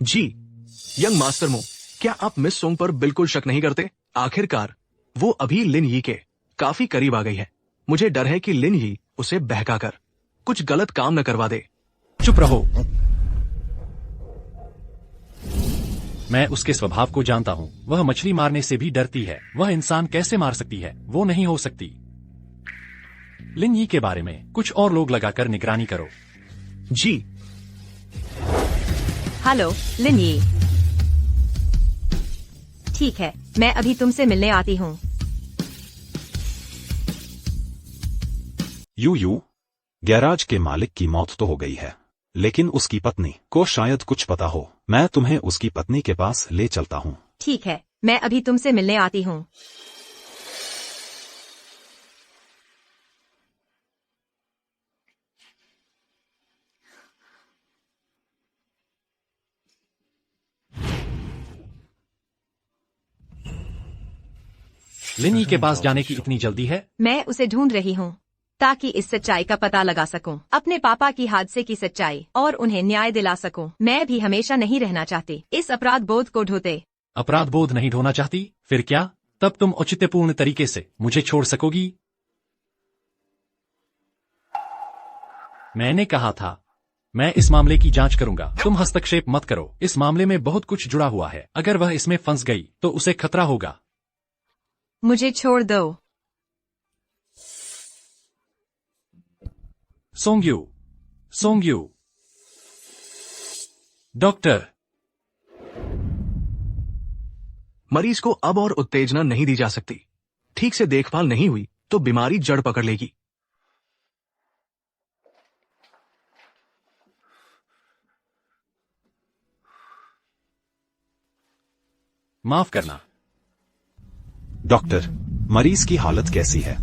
जी, यंग मास्टर मो, क्या आप मिस सोंग पर बिल्कुल शक नहीं करते? आखिरकार वो अभी लिन यी के काफी करीब आ गई है। मुझे डर है कि लिन यी उसे बहकाकर कुछ गलत काम न करवा दे। चुप रहो, मैं उसके स्वभाव को जानता हूँ। वह मछली मारने से भी डरती है। वह इंसान कैसे मार सकती है? वो नहीं हो सकती। लिन यी के बारे में कुछ और लोग लगाकर निगरानी करो। जी। हेलो लिन यी। ठीक है, मैं अभी तुमसे मिलने आती हूँ। यू, गैराज के मालिक की मौत तो हो गई है, लेकिन उसकी पत्नी को शायद कुछ पता हो। मैं तुम्हें उसकी पत्नी के पास ले चलता हूँ। ठीक है, मैं अभी तुमसे मिलने आती हूँ। लिन यी के पास जाने की इतनी जल्दी है? मैं उसे ढूंढ रही हूँ ताकि इस सच्चाई का पता लगा सकूं, अपने पापा की हादसे की सच्चाई, और उन्हें न्याय दिला सकूं। मैं भी हमेशा नहीं रहना चाहती इस अपराध बोध को ढोते। अपराध बोध नहीं ढोना चाहती? फिर क्या? तब तुम औचित्यपूर्ण तरीके से मुझे छोड़ सकोगी? मैंने कहा था मैं इस मामले की जांच करूंगा। तुम हस्तक्षेप मत करो। इस मामले में बहुत कुछ जुड़ा हुआ है। अगर वह इसमें फंस गई तो उसे खतरा होगा। मुझे छोड़ दो। सोंग्यू, सोंग्यू, डॉक्टर। मरीज को अब और उत्तेजना नहीं दी जा सकती। ठीक से देखभाल नहीं हुई तो बीमारी जड़ पकड़ लेगी। माफ करना। डॉक्टर, मरीज की हालत कैसी है?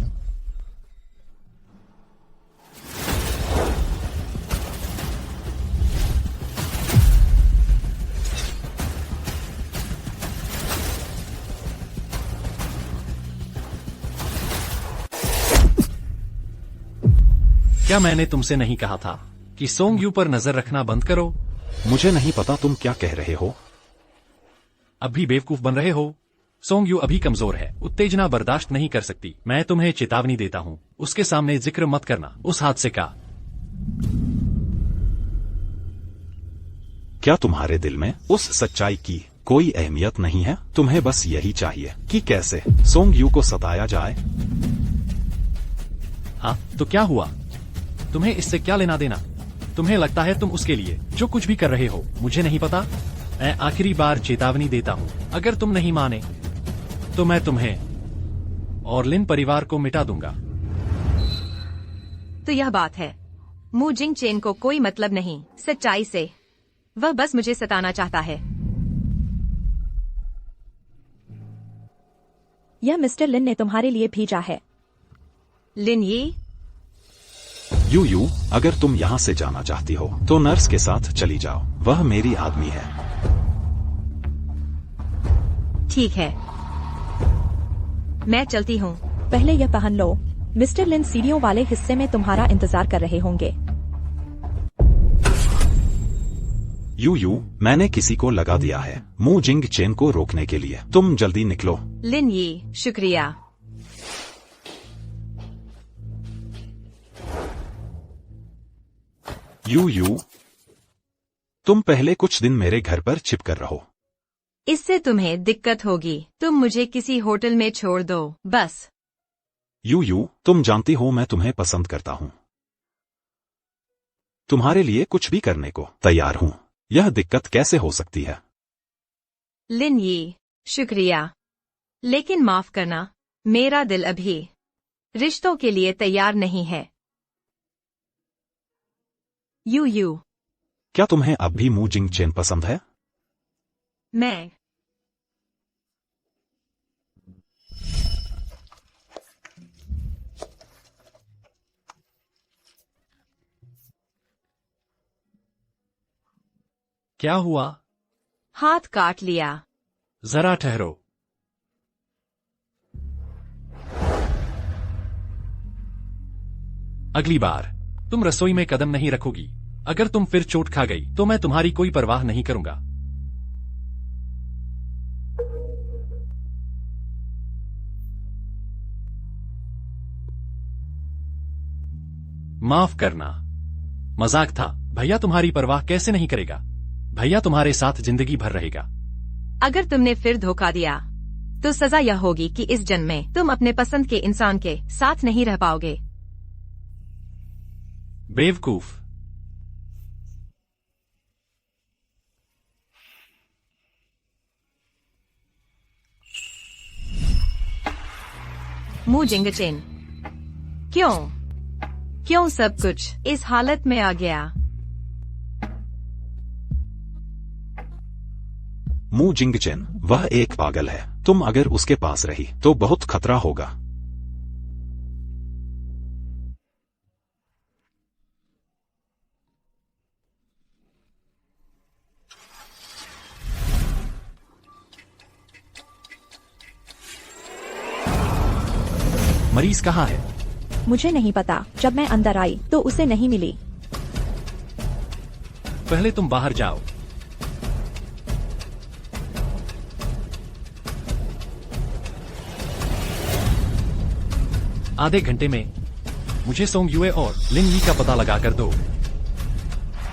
क्या मैंने तुमसे नहीं कहा था कि सोंग यू पर नजर रखना बंद करो? मुझे नहीं पता तुम क्या कह रहे हो। अब भी बेवकूफ बन रहे हो? सोंग यू अभी कमजोर है, उत्तेजना बर्दाश्त नहीं कर सकती। मैं तुम्हें चेतावनी देता हूँ, उसके सामने जिक्र मत करना उस हादसे का। क्या तुम्हारे दिल में उस सच्चाई की कोई अहमियत नहीं है? तुम्हें बस यही चाहिए कि कैसे सोंग यू को सताया जाए। हाँ तो क्या हुआ? तुम्हें इससे क्या लेना देना? तुम्हें लगता है तुम उसके लिए जो कुछ भी कर रहे हो मुझे नहीं पता? मैं आखिरी बार चेतावनी देता हूँ, अगर तुम नहीं माने तो मैं तुम्हें और लिन परिवार को मिटा दूंगा। तो यह बात है, मू जिंग चेन को कोई मतलब नहीं सच्चाई से। वह बस मुझे सताना चाहता है। यह मिस्टर लिन ने तुम्हारे लिए भेजा है। लिन ये यू, अगर तुम यहाँ से जाना चाहती हो तो नर्स के साथ चली जाओ, वह मेरी आदमी है। ठीक है, मैं चलती हूँ। पहले यह पहन लो। मिस्टर लिन सीढ़ियों वाले हिस्से में तुम्हारा इंतजार कर रहे होंगे। यू, मैंने किसी को लगा दिया है मू जिंग चेन को रोकने के लिए। तुम जल्दी निकलो। लिन ये शुक्रिया। यू, तुम पहले कुछ दिन मेरे घर पर छिप कर रहो। इससे तुम्हें दिक्कत होगी। तुम मुझे किसी होटल में छोड़ दो बस। यू, तुम जानती हो मैं तुम्हें पसंद करता हूँ। तुम्हारे लिए कुछ भी करने को तैयार हूँ। यह दिक्कत कैसे हो सकती है? लिन ये शुक्रिया, लेकिन माफ करना, मेरा दिल अभी रिश्तों के लिए तैयार नहीं है। यू, क्या तुम्हें अब भी मू जिंग चेन पसंद है? मैं क्या हुआ? हाथ काट लिया। जरा ठहरो। अगली बार तुम रसोई में कदम नहीं रखोगी। अगर तुम फिर चोट खा गई तो मैं तुम्हारी कोई परवाह नहीं करूंगा। माफ करना, मजाक था। भैया तुम्हारी परवाह कैसे नहीं करेगा? भैया तुम्हारे साथ जिंदगी भर रहेगा। अगर तुमने फिर धोखा दिया तो सजा यह होगी कि इस जन्म में तुम अपने पसंद के इंसान के साथ नहीं रह पाओगे। बेवकूफ। मू जिंग चेन, क्यों सब कुछ इस हालत में आ गया? मू जिंग चेन वह एक पागल है। तुम अगर उसके पास रही तो बहुत खतरा होगा। मरीज कहाँ है? मुझे नहीं पता। जब मैं अंदर आई तो उसे नहीं मिली। पहले तुम बाहर जाओ। आधे घंटे में मुझे सोंग यूए और लिन यी का पता लगा कर दो।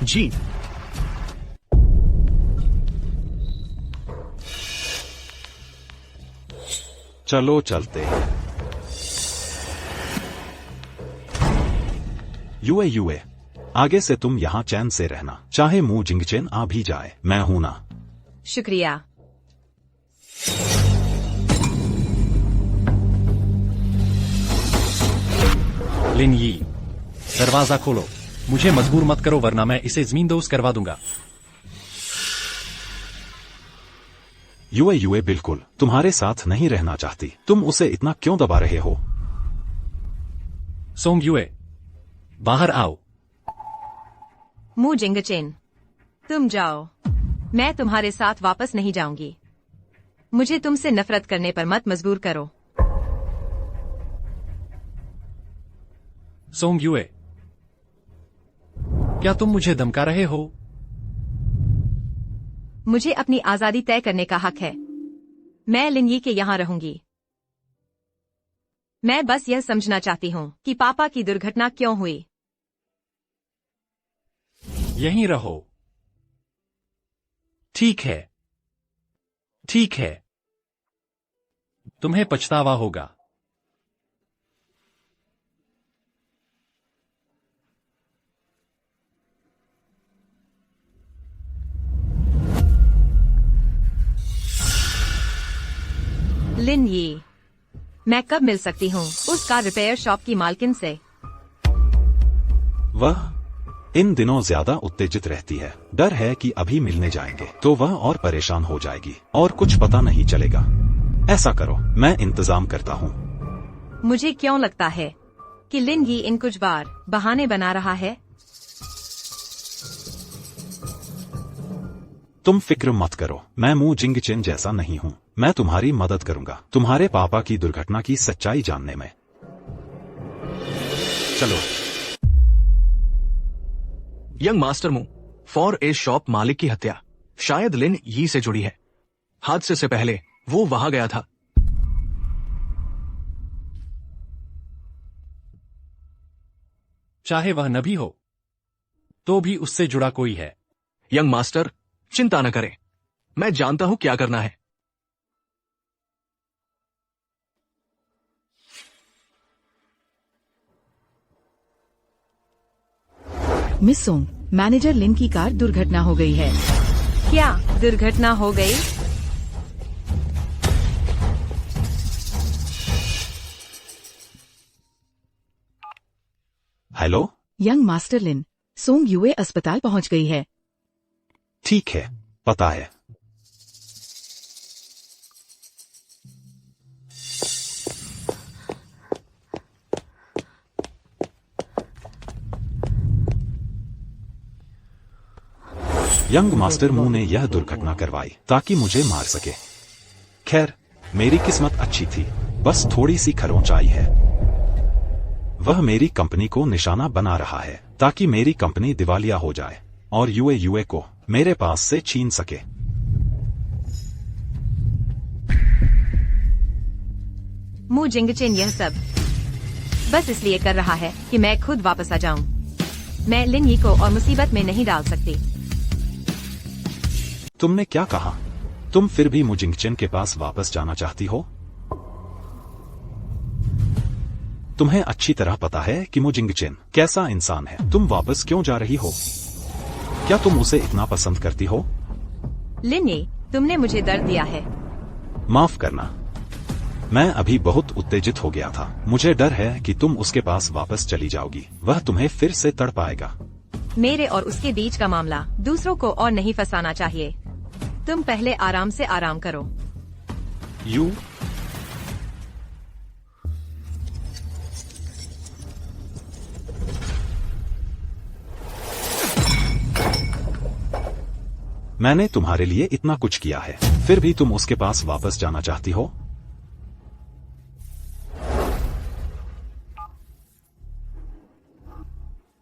जी। चलो चलते हैं। यूए, आगे से तुम यहाँ चैन से रहना, चाहे मू जिंग चेन आ भी जाए, मैं हूं ना। शुक्रिया। लिन यी, दरवाजा खोलो। मुझे मजबूर मत करो वरना मैं इसे जमींदोज करवा दूंगा। यूए बिल्कुल तुम्हारे साथ नहीं रहना चाहती। तुम उसे इतना क्यों दबा रहे हो? सोंग यूए, बाहर आओ। मू जिंग चेन, तुम जाओ। मैं तुम्हारे साथ वापस नहीं जाऊंगी। मुझे तुमसे नफरत करने पर मत मजबूर करो। सोंग यूए, क्या तुम मुझे धमका रहे हो? मुझे अपनी आजादी तय करने का हक है। मैं लिन यी के यहाँ रहूंगी। मैं बस यह समझना चाहती हूँ कि पापा की दुर्घटना क्यों हुई। यहीं रहो। ठीक है, ठीक है। तुम्हें पछतावा होगा। लिन यी, मैं कब मिल सकती हूँ उस कार रिपेयर शॉप की मालकिन से? वह इन दिनों ज्यादा उत्तेजित रहती है। डर है कि अभी मिलने जाएंगे तो वह और परेशान हो जाएगी और कुछ पता नहीं चलेगा। ऐसा करो, मैं इंतजाम करता हूँ। मुझे क्यों लगता है कि लिन यी इन कुछ बार बहाने बना रहा है? तुम फिक्र मत करो, मैं मू जिंगचेन जैसा नहीं हूँ। मैं तुम्हारी मदद करूंगा तुम्हारे पापा की दुर्घटना की सच्चाई जानने में। चलो। यंग मास्टर मू, फॉर ए शॉप मालिक की हत्या शायद लिन यी से जुड़ी है। हादसे से पहले वो वहां गया था। चाहे वह न भी हो तो भी उससे जुड़ा कोई है। यंग मास्टर, चिंता न करें, मैं जानता हूं क्या करना है। मिस सोंग, मैनेजर लिन की कार दुर्घटना हो गई है। क्या दुर्घटना हो गई? हेलो। यंग मास्टर लिन, सोंग यूए अस्पताल पहुंच गई है। ठीक है, पता है। यंग मास्टर मू ने यह दुर्घटना करवाई ताकि मुझे मार सके। खैर, मेरी किस्मत अच्छी थी, बस थोड़ी सी खरोंचाई है। वह मेरी कंपनी को निशाना बना रहा है ताकि मेरी कंपनी दिवालिया हो जाए और यूए को मेरे पास से छीन सके। मू जिंगचेन यह सब बस इसलिए कर रहा है कि मैं खुद वापस आ जाऊं। मैं लिन यी को और मुसीबत में नहीं डाल सकती। तुमने क्या कहा? तुम फिर भी मू जिंगचेन के पास वापस जाना चाहती हो? तुम्हें अच्छी तरह पता है कि मू जिंगचेन कैसा इंसान है। तुम वापस क्यों जा रही हो? क्या तुम उसे इतना पसंद करती हो? लिन यी, तुमने मुझे दर्द दिया है। माफ करना, मैं अभी बहुत उत्तेजित हो गया था। मुझे डर है कि तुम उसके पास वापस चली जाओगी। वह तुम्हें फिर से तड़पाएगा। मेरे और उसके बीच का मामला दूसरों को और नहीं फंसाना चाहिए। तुम पहले आराम से आराम करो। यू मैंने तुम्हारे लिए इतना कुछ किया है, फिर भी तुम उसके पास वापस जाना चाहती हो?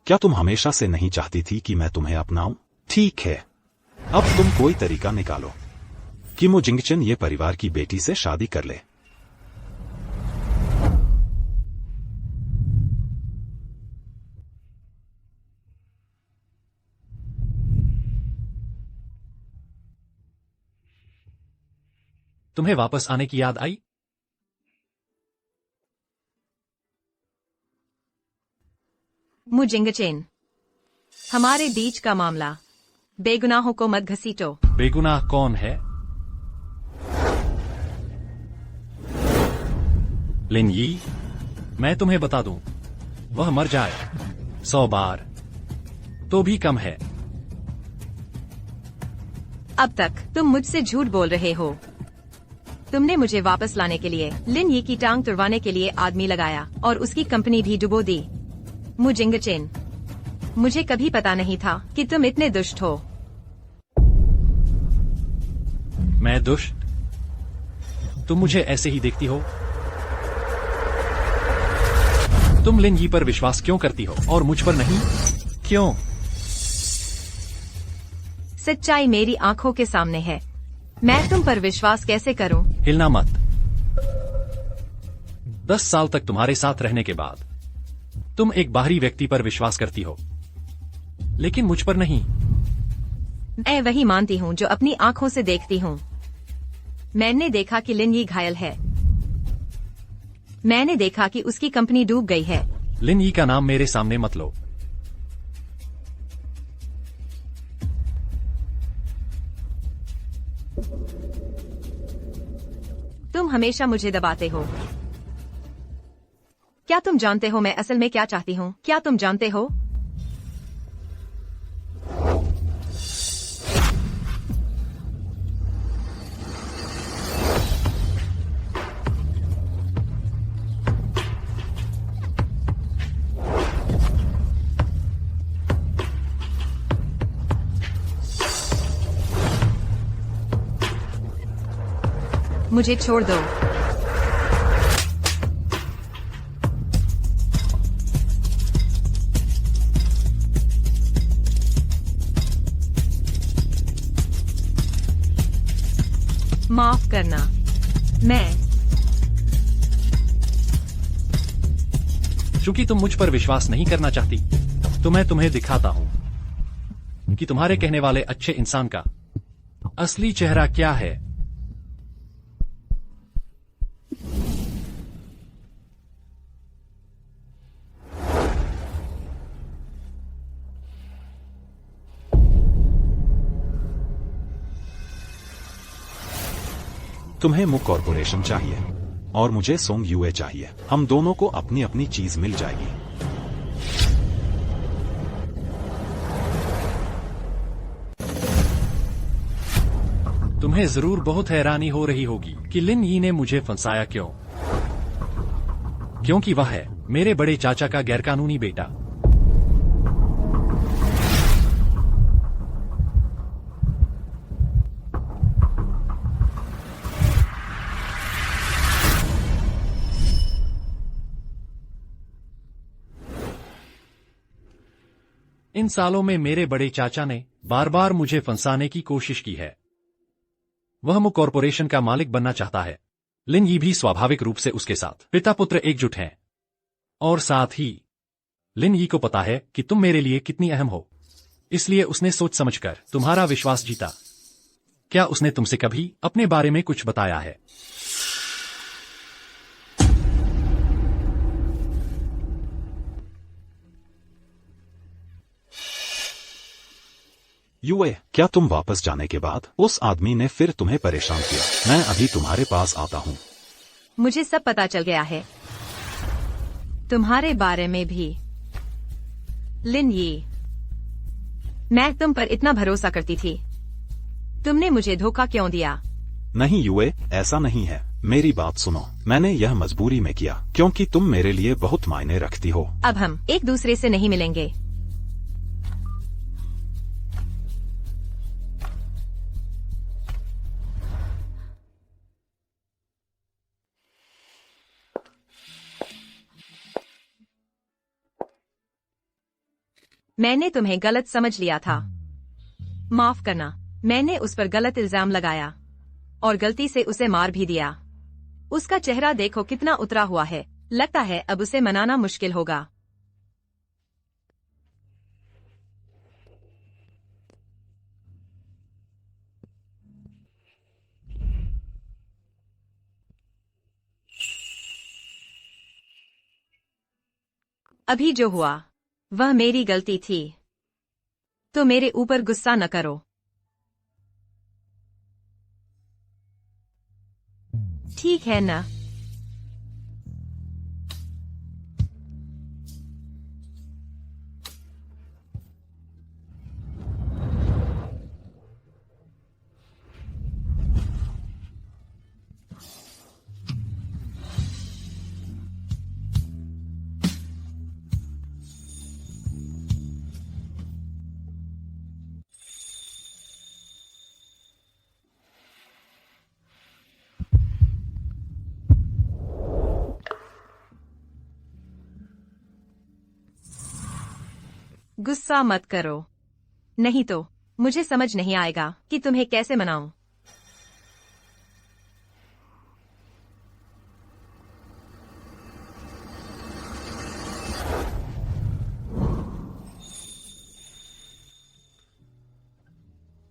क्या तुम हमेशा से नहीं चाहती थी कि मैं तुम्हें अपनाऊं? ठीक है, अब तुम कोई तरीका निकालो कि मू जिंगचेन ये परिवार की बेटी से शादी कर ले। तुम्हें वापस आने की याद आई? मू जिंगचेन, हमारे बीच का मामला बेगुनाहों को मत घसीटो। बेगुनाह कौन है? लिन यी, मैं तुम्हें बता दूं, वह मर जाए 100 बार तो भी कम है। अब तक तुम मुझसे झूठ बोल रहे हो। तुमने मुझे वापस लाने के लिए लिन यी की टांग तुड़वाने के लिए आदमी लगाया और उसकी कंपनी भी डुबो दी। मू जिंगचेन, मुझे कभी पता नहीं था कि तुम इतने दुष्ट हो। मैं दुष्ट? तुम मुझे ऐसे ही देखती हो? तुम लिन यी पर विश्वास क्यों करती हो और मुझ पर नहीं? क्यों? सच्चाई मेरी आंखों के सामने है। मैं तुम पर विश्वास कैसे करूं? हिलना मत। 10 साल तक तुम्हारे साथ रहने के बाद तुम एक बाहरी व्यक्ति पर विश्वास करती हो, लेकिन मुझ पर नहीं। मैं वही मानती हूँ जो अपनी आंखों से देखती हूँ। मैंने देखा कि लिन यी घायल है। मैंने देखा कि उसकी कंपनी डूब गई है। लिन यी का नाम मेरे सामने मत लो। तुम हमेशा मुझे दबाते हो। क्या तुम जानते हो मैं असल में क्या चाहती हूँ? क्या तुम जानते हो? मुझे छोड़ दो। माफ करना। चूंकि तुम मुझ पर विश्वास नहीं करना चाहती, तो मैं तुम्हें दिखाता हूं कि तुम्हारे कहने वाले अच्छे इंसान का असली चेहरा क्या है। तुम्हें मुक कॉरपोरेशन चाहिए और मुझे सोंग यूए चाहिए। हम दोनों को अपनी अपनी चीज मिल जाएगी। तुम्हें जरूर बहुत हैरानी हो रही होगी कि लिन यी ने मुझे फंसाया क्यों। क्योंकि वह है मेरे बड़े चाचा का गैरकानूनी बेटा। इन सालों में मेरे बड़े चाचा ने बार बार मुझे फंसाने की कोशिश की है। वह मुक कॉरपोरेशन का मालिक बनना चाहता है। लिन यी भी स्वाभाविक रूप से उसके साथ पिता पुत्र एकजुट हैं। और साथ ही लिन यी को पता है कि तुम मेरे लिए कितनी अहम हो, इसलिए उसने सोच समझकर तुम्हारा विश्वास जीता। क्या उसने तुमसे कभी अपने बारे में कुछ बताया है? यूए, क्या तुम वापस जाने के बाद उस आदमी ने फिर तुम्हें परेशान किया? मैं अभी तुम्हारे पास आता हूँ। मुझे सब पता चल गया है, तुम्हारे बारे में भी। लिन यी, मैं तुम पर इतना भरोसा करती थी। तुमने मुझे धोखा क्यों दिया? नहीं यूए, ऐसा नहीं है। मेरी बात सुनो। मैंने यह मजबूरी में किया क्योंकि तुम मेरे लिए बहुत मायने रखती हो। अब हम एक दूसरे से नहीं मिलेंगे। मैंने तुम्हें गलत समझ लिया था। माफ करना। मैंने उस पर गलत इल्जाम लगाया और गलती से उसे मार भी दिया। उसका चेहरा देखो कितना उतरा हुआ है। लगता है अब उसे मनाना मुश्किल होगा। अभी जो हुआ वह मेरी गलती थी, तो मेरे ऊपर गुस्सा न करो। ठीक है ना? गुस्सा मत करो, नहीं तो मुझे समझ नहीं आएगा कि तुम्हें कैसे मनाऊं।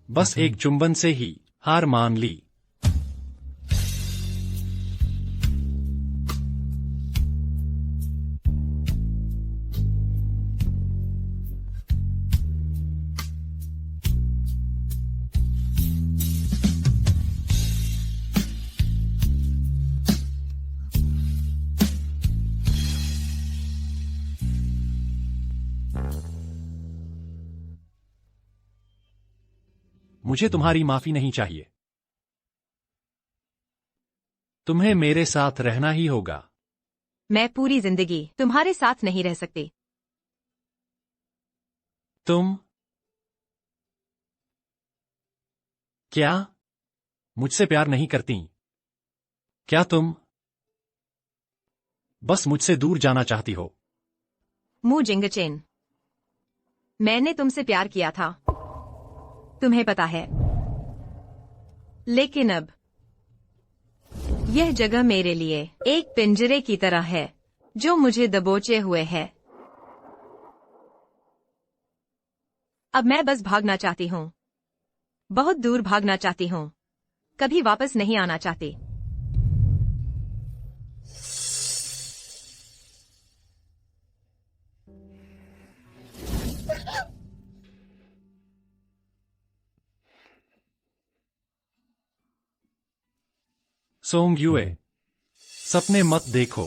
बस एक चुंबन से ही हार मान ली। मुझे तुम्हारी माफी नहीं चाहिए। तुम्हें मेरे साथ रहना ही होगा। मैं पूरी जिंदगी तुम्हारे साथ नहीं रह सकती। तुम क्या मुझसे प्यार नहीं करती? क्या तुम बस मुझसे दूर जाना चाहती हो? मू जिंगचेन, मैंने तुमसे प्यार किया था, तुम्हें पता है। लेकिन अब यह जगह मेरे लिए एक पिंजरे की तरह है जो मुझे दबोचे हुए है। अब मैं बस भागना चाहती हूँ, बहुत दूर भागना चाहती हूँ, कभी वापस नहीं आना चाहती। सोंग युए, सपने मत देखो।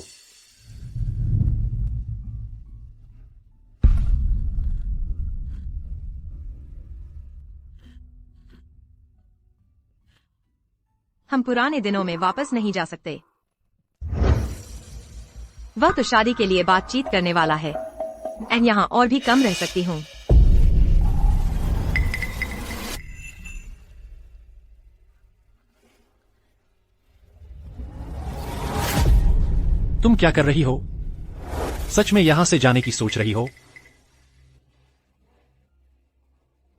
हम पुराने दिनों में वापस नहीं जा सकते। वह तो शादी के लिए बातचीत करने वाला है। मैं यहाँ और भी कम रह सकती हूँ। तुम क्या कर रही हो? सच में यहां से जाने की सोच रही हो?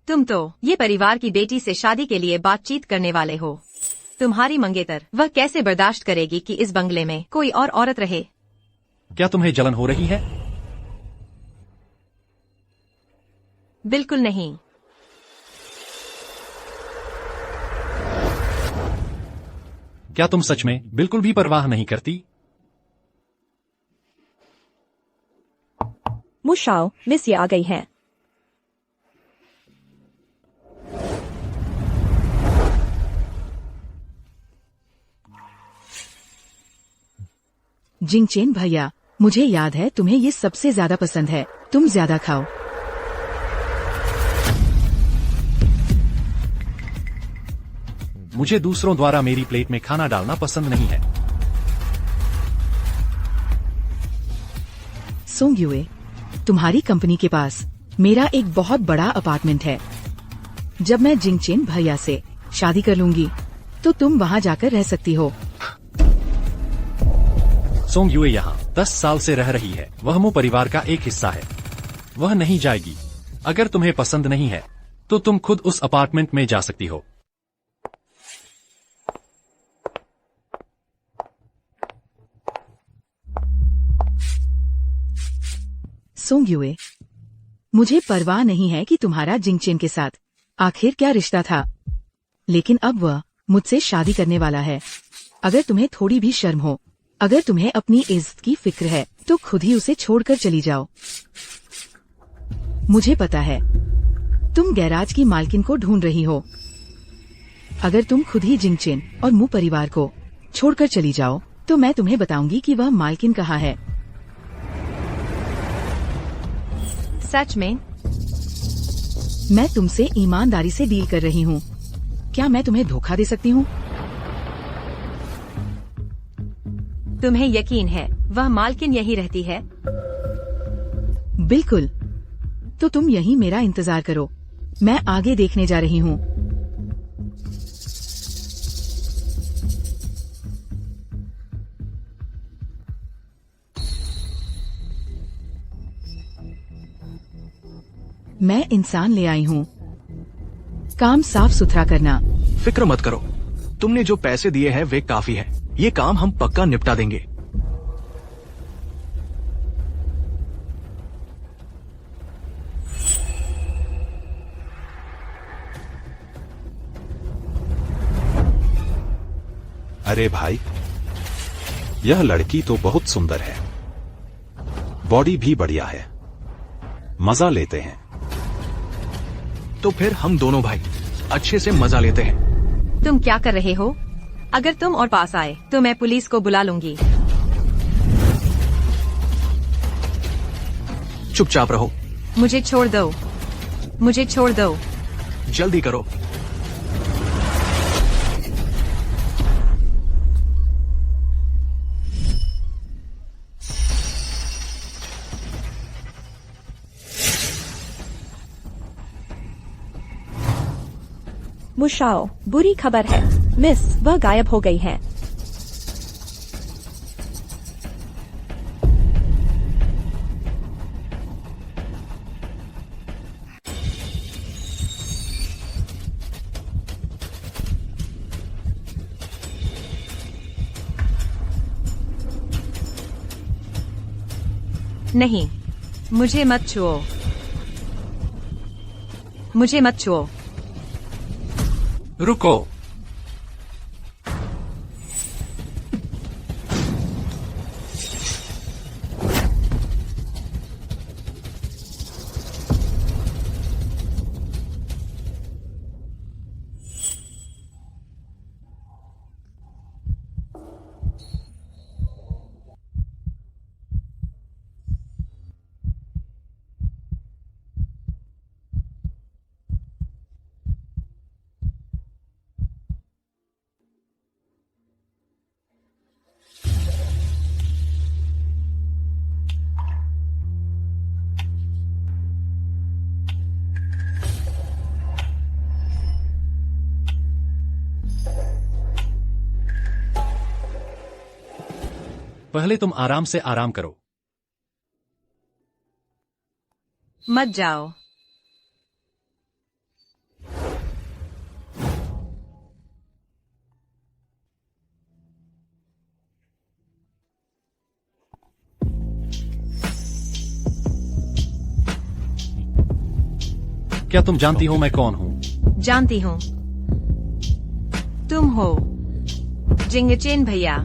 तुम तो ये परिवार की बेटी से शादी के लिए बातचीत करने वाले हो। तुम्हारी मंगेतर वह कैसे बर्दाश्त करेगी कि इस बंगले में कोई और औरत रहे? क्या तुम्हें जलन हो रही है? बिल्कुल नहीं। क्या तुम सच में बिल्कुल भी परवाह नहीं करती? मुशाओ, मिस ये आ गई है। जिंगचेन भैया, मुझे याद है तुम्हें ये सबसे ज्यादा पसंद है। तुम ज्यादा खाओ। मुझे दूसरों द्वारा मेरी प्लेट में खाना डालना पसंद नहीं है। सोंग युए, तुम्हारी कंपनी के पास मेरा एक बहुत बड़ा अपार्टमेंट है। जब मैं जिंगचेन भैया से शादी कर लूंगी तो तुम वहाँ जाकर रह सकती हो। सोंग युए यहाँ 10 साल से रह रही है। वह मो परिवार का एक हिस्सा है। वह नहीं जाएगी। अगर तुम्हें पसंद नहीं है तो तुम खुद उस अपार्टमेंट में जा सकती हो। सोंग युए, मुझे परवाह नहीं है कि तुम्हारा जिंगचेन के साथ आखिर क्या रिश्ता था, लेकिन अब वह मुझसे शादी करने वाला है। अगर तुम्हें थोड़ी भी शर्म हो, अगर तुम्हें अपनी इज्जत की फिक्र है, तो खुद ही उसे छोड़कर चली जाओ। मुझे पता है तुम गैराज की मालकिन को ढूंढ रही हो। अगर तुम खुद ही जिंगचेन और मू परिवार को छोड़कर चली जाओ तो मैं तुम्हें बताऊंगी कि वह मालकिन कहाँ है। सच में? मैं तुमसे ईमानदारी से डील कर रही हूँ। क्या मैं तुम्हें धोखा दे सकती हूँ? तुम्हें यकीन है वह मालकिन यही रहती है? बिल्कुल। तो तुम यहीं मेरा इंतजार करो, मैं आगे देखने जा रही हूँ। मैं इंसान ले आई हूँ। काम साफ सुथरा करना। फिक्र मत करो, तुमने जो पैसे दिए हैं वे काफी है। ये काम हम पक्का निपटा देंगे। अरे भाई, यह लड़की तो बहुत सुंदर है, बॉडी भी बढ़िया है, मजा लेते हैं। तो फिर हम दोनों भाई अच्छे से मजा लेते हैं। तुम क्या कर रहे हो? अगर तुम और पास आए तो मैं पुलिस को बुला लूंगी। चुपचाप रहो। मुझे छोड़ दो, मुझे छोड़ दो। जल्दी करो। मुशाओ, बुरी खबर है मिस, वह गायब हो गई है। नहीं, मुझे मत छुओ, मुझे मत छुओ। रुको। पहले तुम आराम से आराम करो। मत जाओ। क्या तुम जानती हो मैं कौन हूँ? जानती हूँ, तुम हो जिंगचेन भैया।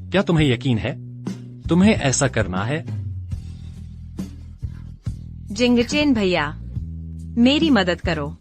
क्या तुम्हें यकीन है तुम्हें ऐसा करना है? जिंगचेन भैया, मेरी मदद करो।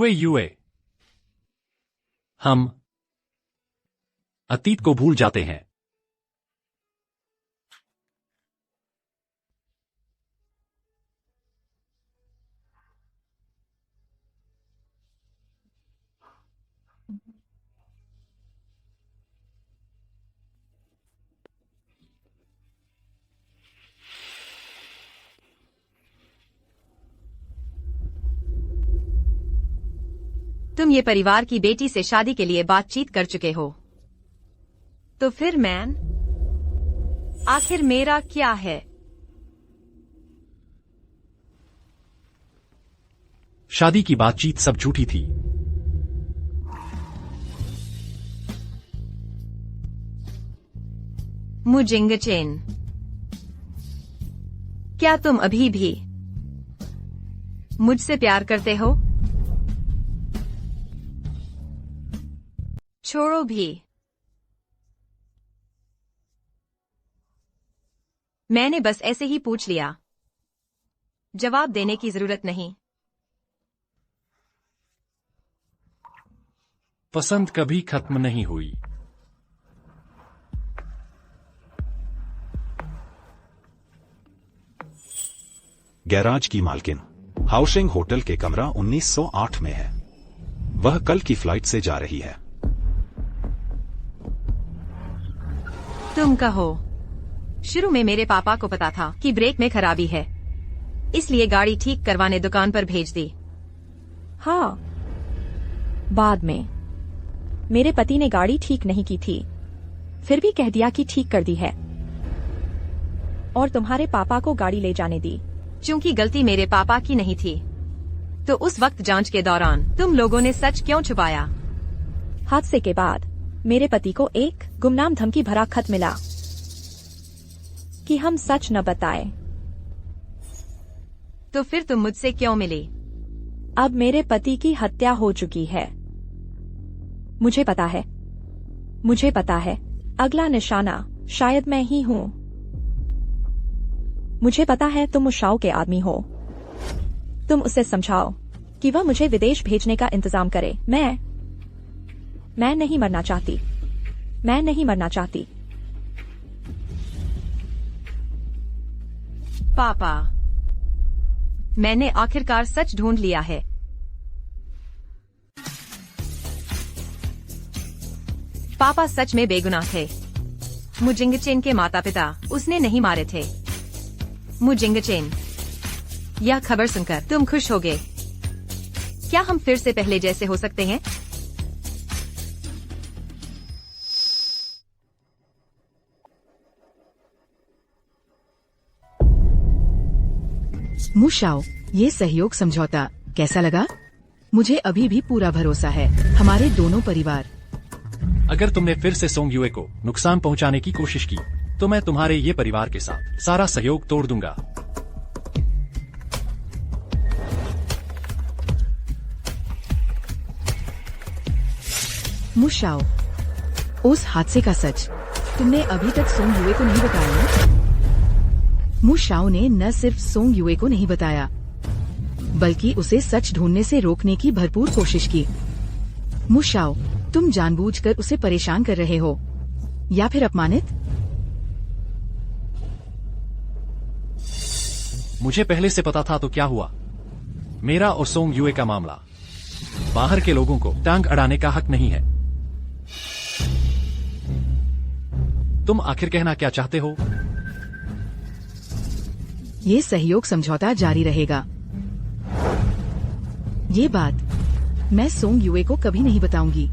यूए हम अतीत को भूल जाते हैं। तुम ये परिवार की बेटी से शादी के लिए बातचीत कर चुके हो, तो फिर मैन आखिर मेरा क्या है? शादी की बातचीत सब झूठी थी। मुजिंगचेन, क्या तुम अभी भी मुझसे प्यार करते हो? छोड़ो भी। मैंने बस ऐसे ही पूछ लिया। जवाब देने की जरूरत नहीं। पसंद कभी खत्म नहीं हुई। गैराज की मालकिन हाउसिंग होटल के कमरा 1908 में है। वह कल की फ्लाइट से जा रही है। तुम कहो। शुरू में मेरे पापा को पता था कि ब्रेक में खराबी है, इसलिए गाड़ी ठीक करवाने दुकान पर भेज दी। हाँ, बाद में मेरे पति ने गाड़ी ठीक नहीं की थी, फिर भी कह दिया कि ठीक कर दी है और तुम्हारे पापा को गाड़ी ले जाने दी। चूंकि गलती मेरे पापा की नहीं थी, तो उस वक्त जांच के दौरान तुम लोगों ने सच क्यों छुपाया? हादसे के बाद मेरे पति को एक गुमनाम धमकी भरा खत मिला कि हम सच न बताएं। तो फिर तुम मुझसे क्यों मिली? अब मेरे पति की हत्या हो चुकी है। मुझे पता है अगला निशाना शायद मैं ही हूँ। मुझे पता है तुम उस शाओ के आदमी हो। तुम उसे समझाओ कि वह मुझे विदेश भेजने का इंतजाम करे। मैं नहीं मरना चाहती। पापा, मैंने आखिरकार सच ढूंढ लिया है। पापा सच में बेगुनाह थे। मुजिंगचेन के माता पिता उसने नहीं मारे थे। मुजिंगचेन, यह खबर सुनकर तुम खुश होगे। क्या हम फिर से पहले जैसे हो सकते हैं? मुशाओ, ये सहयोग समझौता कैसा लगा? मुझे अभी भी पूरा भरोसा है हमारे दोनों परिवार। अगर तुमने फिर से सोंग युए को नुकसान पहुंचाने की कोशिश की, तो मैं तुम्हारे ये परिवार के साथ सारा सहयोग तोड़ दूंगा। मुशाओ, उस हादसे का सच तुमने अभी तक सोंग युए को नहीं बताया ना? मुशाओ ने न सिर्फ सोंग युए को नहीं बताया, बल्कि उसे सच ढूंढने से रोकने की भरपूर कोशिश की। मुशाओ, तुम जानबूझकर उसे परेशान कर रहे हो या फिर अपमानित? मुझे पहले से पता था तो क्या हुआ? मेरा और सोंग युए का मामला बाहर के लोगों को टांग अड़ाने का हक नहीं है। तुम आखिर कहना क्या चाहते हो? ये सहयोग समझौता जारी रहेगा। ये बात मैं सोंग युए को कभी नहीं बताऊंगी।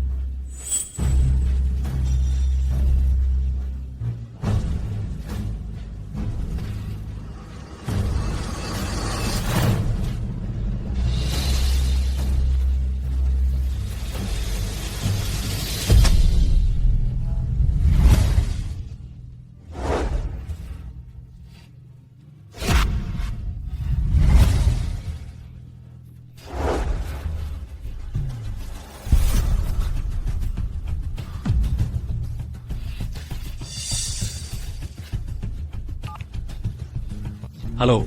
हेलो।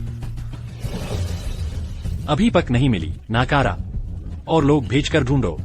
अभी तक नहीं मिली, नाकारा। और लोग भेजकर ढूंढो।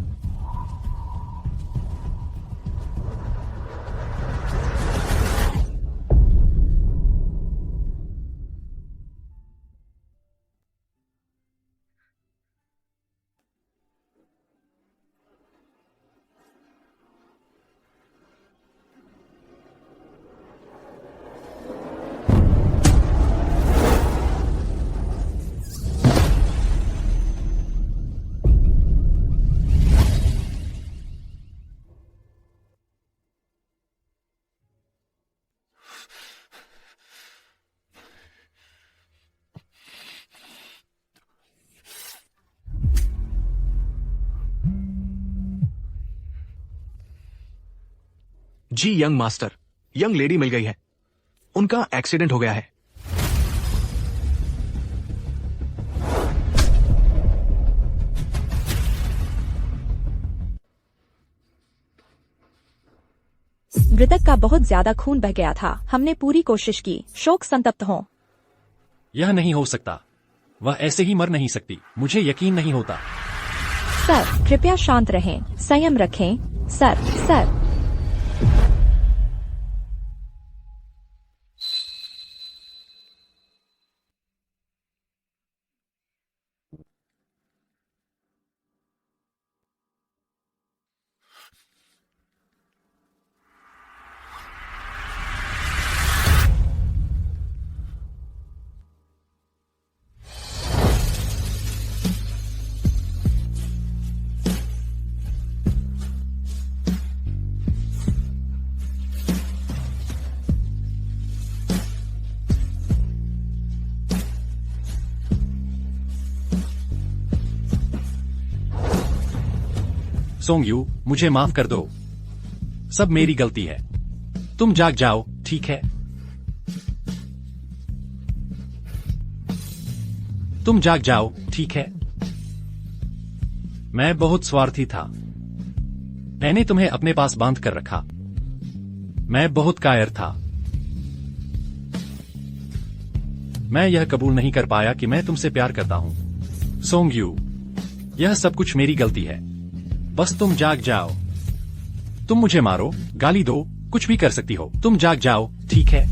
जी यंग मास्टर, यंग लेडी मिल गई है। उनका एक्सीडेंट हो गया है। मृतक का बहुत ज्यादा खून बह गया था। हमने पूरी कोशिश की, शोक संतप्त हों। यह नहीं हो सकता। वह ऐसे ही मर नहीं सकती। मुझे यकीन नहीं होता। सर, कृपया शांत रहें, संयम रखें। सर। सोंगयू, मुझे माफ कर दो। सब मेरी गलती है। तुम जाग जाओ, ठीक है? तुम जाग जाओ, ठीक है? मैं बहुत स्वार्थी था। मैंने तुम्हें अपने पास बांध कर रखा। मैं बहुत कायर था। मैं यह कबूल नहीं कर पाया कि मैं तुमसे प्यार करता हूं। सोंगयू, यह सब कुछ मेरी गलती है। बस तुम जाग जाओ। तुम मुझे मारो, गाली दो, कुछ भी कर सकती हो। तुम जाग जाओ, ठीक है?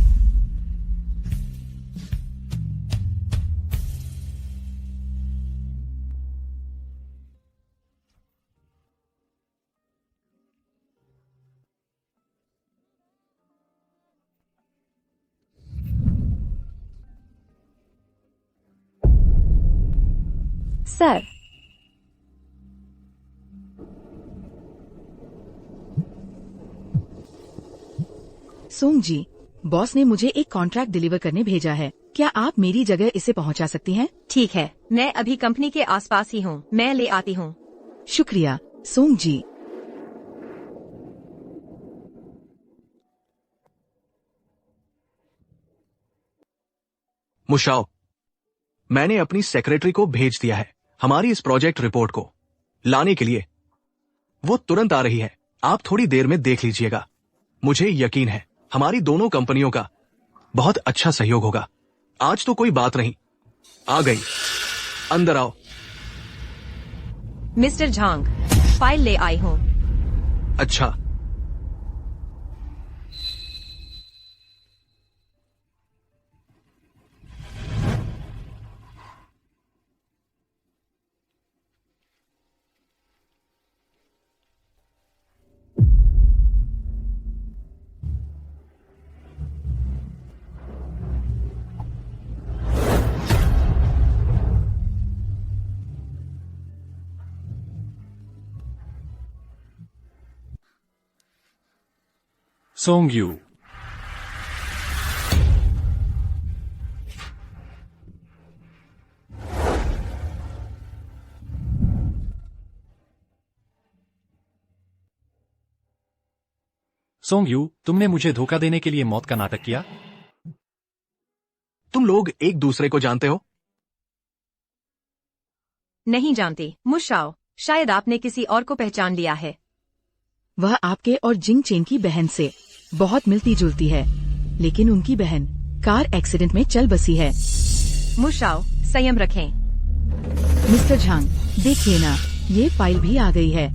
सर, सोंग जी, बॉस ने मुझे एक कॉन्ट्रैक्ट डिलीवर करने भेजा है। क्या आप मेरी जगह इसे पहुंचा सकती हैं? ठीक है, मैं अभी कंपनी के आसपास ही हूँ। मैं ले आती हूँ। शुक्रिया, सोंग जी। मुशाओ, मैंने अपनी सेक्रेटरी को भेज दिया है हमारी इस प्रोजेक्ट रिपोर्ट को लाने के लिए। वो तुरंत आ रही है। आप थोड़ी देर में देख लीजिएगा। मुझे यकीन है हमारी दोनों कंपनियों का बहुत अच्छा सहयोग होगा। आज तो कोई बात नहीं। आ गई, अंदर आओ। मिस्टर झांग, फाइल ले आई हूँ। अच्छा, सोंगयू, सोंगयू, तुमने मुझे धोखा देने के लिए मौत का नाटक किया। तुम लोग एक दूसरे को जानते हो? नहीं जानती। मुशाओ, शायद आपने किसी और को पहचान लिया है। वह आपके और जिंग चेन की बहन से बहुत मिलती जुलती है, लेकिन उनकी बहन कार एक्सीडेंट में चल बसी है। मुशाओ, संयम रखें। मिस्टर झांग, देखिए ना, ये फाइल भी आ गई है।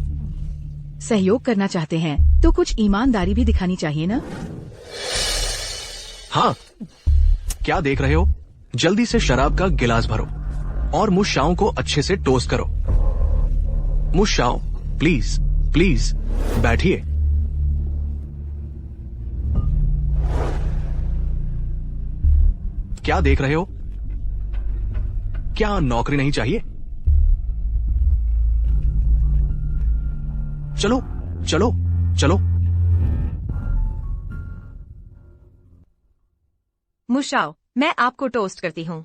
सहयोग करना चाहते हैं तो कुछ ईमानदारी भी दिखानी चाहिए ना? हाँ, क्या देख रहे हो? जल्दी से शराब का गिलास भरो और मुशाओ को अच्छे से टोस्ट करो। मुशाओ, प्लीज प्लीज बैठिए। क्या देख रहे हो? क्या नौकरी नहीं चाहिए? चलो चलो चलो। मुशाओ, मैं आपको टोस्ट करती हूँ।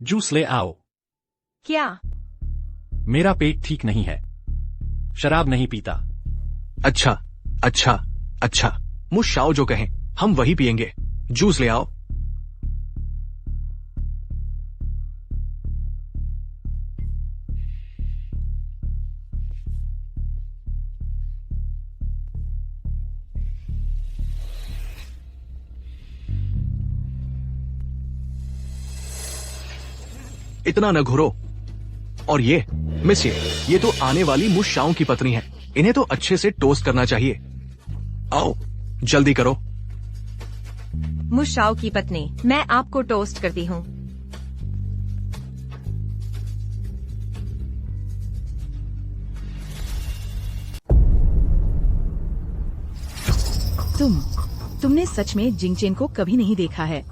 जूस ले आओ। क्या? मेरा पेट ठीक नहीं है। शराब नहीं पीता। अच्छा अच्छा अच्छा, मुशाओ जो कहें हम वही पियेंगे। जूस ले आओ। इतना न घुरो। और ये मिस ये तो आने वाली मुशाओं की पत्नी है। इन्हें तो अच्छे से टोस्ट करना चाहिए। आओ जल्दी करो। मुशाओ की पत्नी, मैं आपको टोस्ट करती हूँ। तुमने सच में जिंगचेन को कभी नहीं देखा है?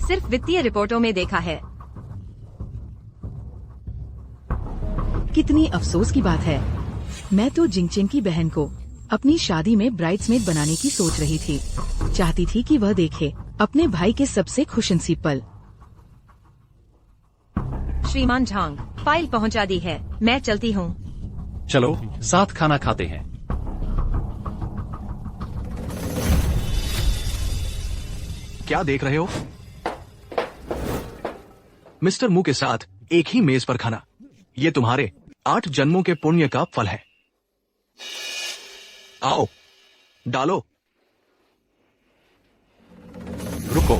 सिर्फ वित्तीय रिपोर्टों में देखा है। कितनी अफसोस की बात है। मैं तो जिंगचेन की बहन को अपनी शादी में ब्राइड्समेड बनाने की सोच रही थी। चाहती थी कि वह देखे अपने भाई के सबसे खुशनसीब पल। श्रीमान झांग, फाइल पहुंचा दी है, मैं चलती हूँ। चलो साथ खाना खाते हैं। क्या देख रहे हो? मिस्टर मू के साथ एक ही मेज पर खाना, ये तुम्हारे 8 जन्मों के पुण्य का फल है। आओ डालो। रुको,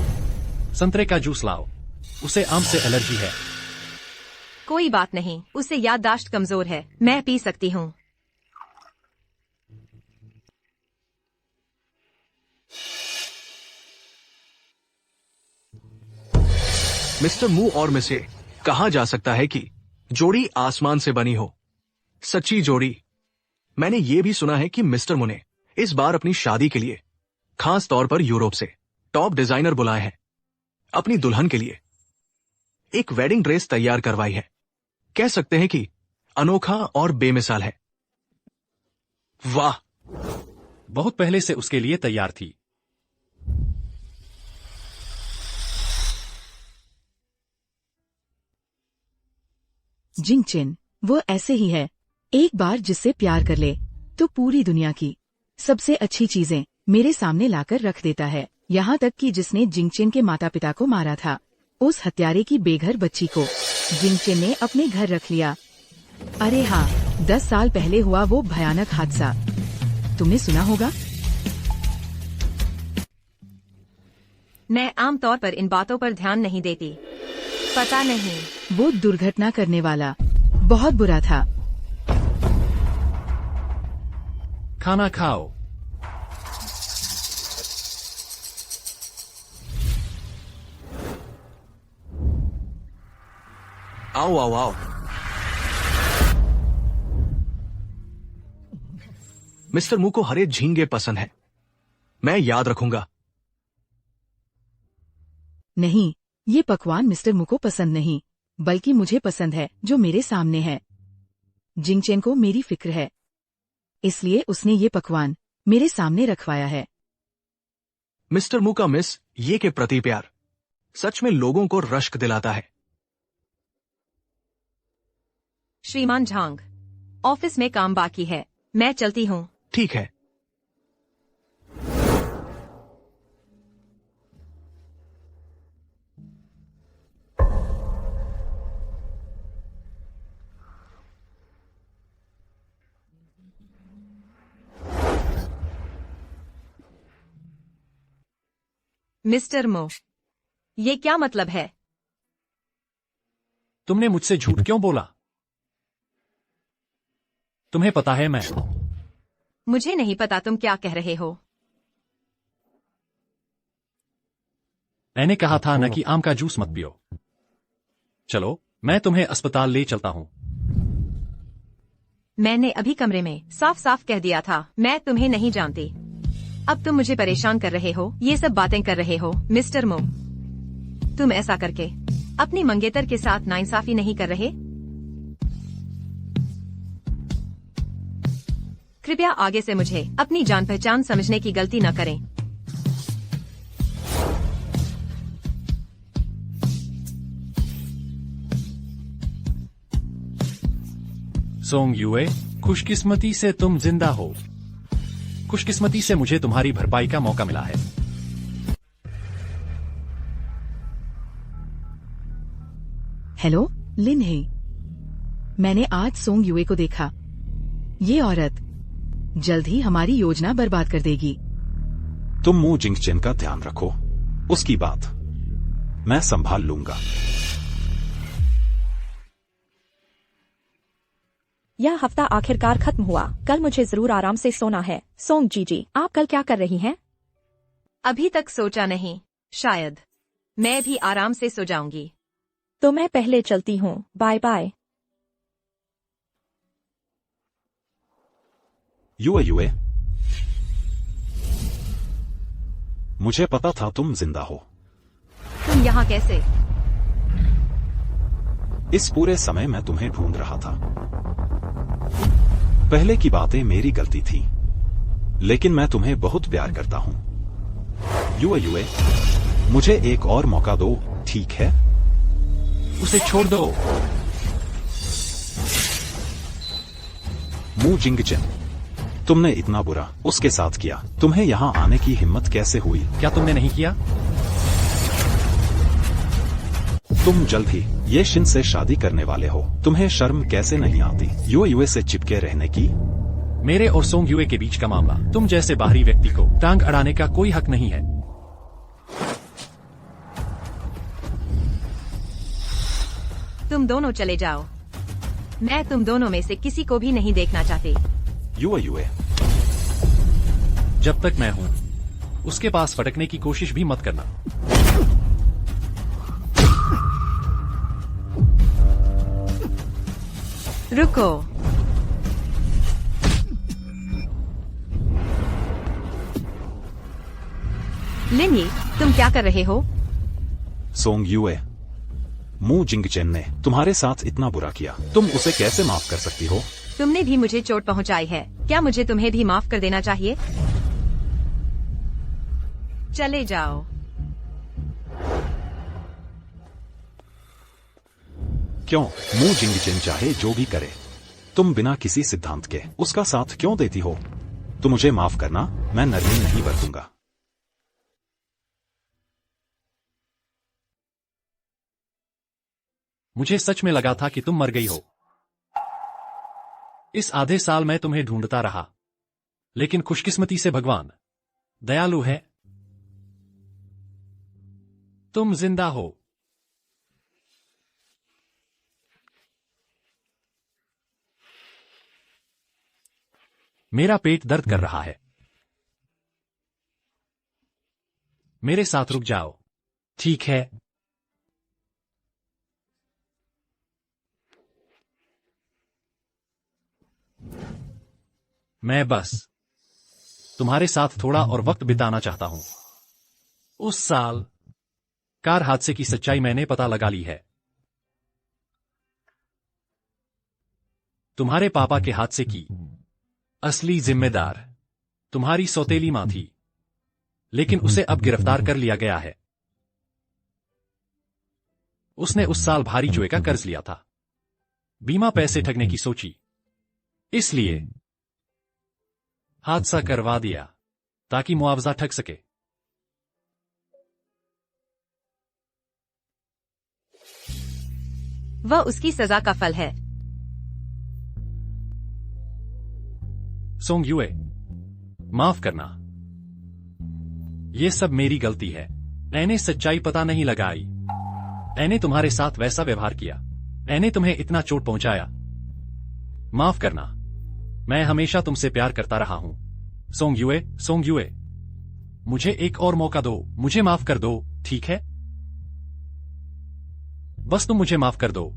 संतरे का जूस लाओ। उसे आम से एलर्जी है। कोई बात नहीं, उसे याददाश्त कमजोर है, मैं पी सकती हूँ। मिस्टर मू और में से कहा जा सकता है कि जोड़ी आसमान से बनी हो। सच्ची जोड़ी। मैंने ये भी सुना है कि मिस्टर मू ने इस बार अपनी शादी के लिए खास तौर पर यूरोप से टॉप डिजाइनर बुलाए हैं। अपनी दुल्हन के लिए एक वेडिंग ड्रेस तैयार करवाई है। कह सकते हैं कि अनोखा और बेमिसाल है। वाह, बहुत पहले से उसके लिए तैयार थी। जिंगचेन वो ऐसे ही है। एक बार जिससे प्यार कर ले तो पूरी दुनिया की सबसे अच्छी चीजें मेरे सामने लाकर रख देता है। यहाँ तक कि जिसने जिंगचेन के माता पिता को मारा था, उस हत्यारे की बेघर बच्ची को जिंगचेन ने अपने घर रख लिया। अरे हाँ, 10 साल पहले हुआ वो भयानक हादसा, तुमने सुना होगा। मैं आमतौर पर इन बातों पर ध्यान नहीं देती। पता नहीं। वो दुर्घटना करने वाला बहुत बुरा था। खाना खाओ। आओ आओ आओ। मिस्टर मू को हरे झींगे पसंद है। मैं याद रखूंगा। नहीं, ये पकवान मिस्टर मू को पसंद नहीं, बल्कि मुझे पसंद है जो मेरे सामने है। जिंगचेन को मेरी फिक्र है, इसलिए उसने ये पकवान मेरे सामने रखवाया है। मिस्टर मू का मिस ये के प्रति प्यार सच में लोगों को रश्क दिलाता है। श्रीमान झांग, ऑफिस में काम बाकी है, मैं चलती हूँ। ठीक है। मिस्टर मो, ये क्या मतलब है? तुमने मुझसे झूठ क्यों बोला? तुम्हें पता है मुझे नहीं पता तुम क्या कह रहे हो। मैंने कहा था न कि आम का जूस मत पियो। चलो, मैं तुम्हें अस्पताल ले चलता हूँ। मैंने अभी कमरे में साफ साफ कह दिया था, मैं तुम्हें नहीं जानती। अब तुम मुझे परेशान कर रहे हो, ये सब बातें कर रहे हो। मिस्टर मो, तुम ऐसा करके अपनी मंगेतर के साथ नाइंसाफी नहीं कर रहे? कृपया आगे से मुझे अपनी जान पहचान समझने की गलती न करें। सोंग युए, खुशकिस्मती से तुम जिंदा हो। खुशकिस्मती से मुझे तुम्हारी भरपाई का मौका मिला है। हेलो, लिन है। मैंने आज सोंग युए को देखा। ये औरत जल्द ही हमारी योजना बर्बाद कर देगी। तुम मू जिंगचेन का ध्यान रखो, उसकी बात मैं संभाल लूंगा। यह हफ्ता आखिरकार खत्म हुआ। कल मुझे जरूर आराम से सोना है। सोंग जीजी, आप कल क्या कर रही हैं? अभी तक सोचा नहीं, शायद मैं भी आराम से सो जाऊंगी। तो मैं पहले चलती हूँ। Bye bye. युए युए, मुझे पता था तुम जिंदा हो। तुम यहाँ कैसे? इस पूरे समय मैं तुम्हें ढूंढ रहा था। पहले की बातें मेरी गलती थी, लेकिन मैं तुम्हें बहुत प्यार करता हूं। युए युए, मुझे एक और मौका दो, ठीक है? उसे छोड़ दो। मू जिंगचेन, तुमने इतना बुरा उसके साथ किया। तुम्हें यहाँ आने की हिम्मत कैसे हुई? क्या तुमने नहीं किया? तुम जल्द ही ये शिन से शादी करने वाले हो। तुम्हें शर्म कैसे नहीं आती युए युए से चिपके रहने की? मेरे और सोंग युए के बीच का मामला तुम जैसे बाहरी व्यक्ति को टांग अड़ाने का कोई हक नहीं है। तुम दोनों चले जाओ। मैं तुम दोनों में से किसी को भी नहीं देखना चाहती। युए युए, जब तक मैं हूं, उसके पास फटकने की कोशिश भी मत करना। रुको। लिन यी, तुम क्या कर रहे हो? सोंग युए, मू जिंगचेन ने तुम्हारे साथ इतना बुरा किया, तुम उसे कैसे माफ कर सकती हो? तुमने भी मुझे चोट पहुंचाई है, क्या मुझे तुम्हें भी माफ कर देना चाहिए? चले जाओ। क्यों? मू जिंगचेन चाहे जो भी करे, तुम बिना किसी सिद्धांत के उसका साथ क्यों देती हो? तो मुझे माफ करना, मैं नरमी नहीं बरतूंगा। मुझे सच में लगा था कि तुम मर गई हो। इस आधे साल मैं तुम्हें ढूंढता रहा, लेकिन खुशकिस्मती से भगवान दयालु है। तुम जिंदा हो। मेरा पेट दर्द कर रहा है। मेरे साथ रुक जाओ, ठीक है? मैं बस तुम्हारे साथ थोड़ा और वक्त बिताना चाहता हूं। उस साल कार हादसे की सच्चाई मैंने पता लगा ली है। तुम्हारे पापा के हादसे की असली जिम्मेदार तुम्हारी सौतेली मां थी, लेकिन उसे अब गिरफ्तार कर लिया गया है। उसने उस साल भारी जुए का कर्ज लिया था। बीमा पैसे ठगने की सोची, इसलिए हादसा करवा दिया ताकि मुआवजा ठग सके। वह उसकी सजा का फल है। सोंग युए, माफ करना, ये सब मेरी गलती है। मैंने सच्चाई पता नहीं लगाई। मैंने तुम्हारे साथ वैसा व्यवहार किया। मैंने तुम्हें इतना चोट पहुंचाया। माफ करना। मैं हमेशा तुमसे प्यार करता रहा हूं। सोंग युए, मुझे एक और मौका दो। मुझे माफ कर दो, ठीक है? बस तुम मुझे माफ कर दो।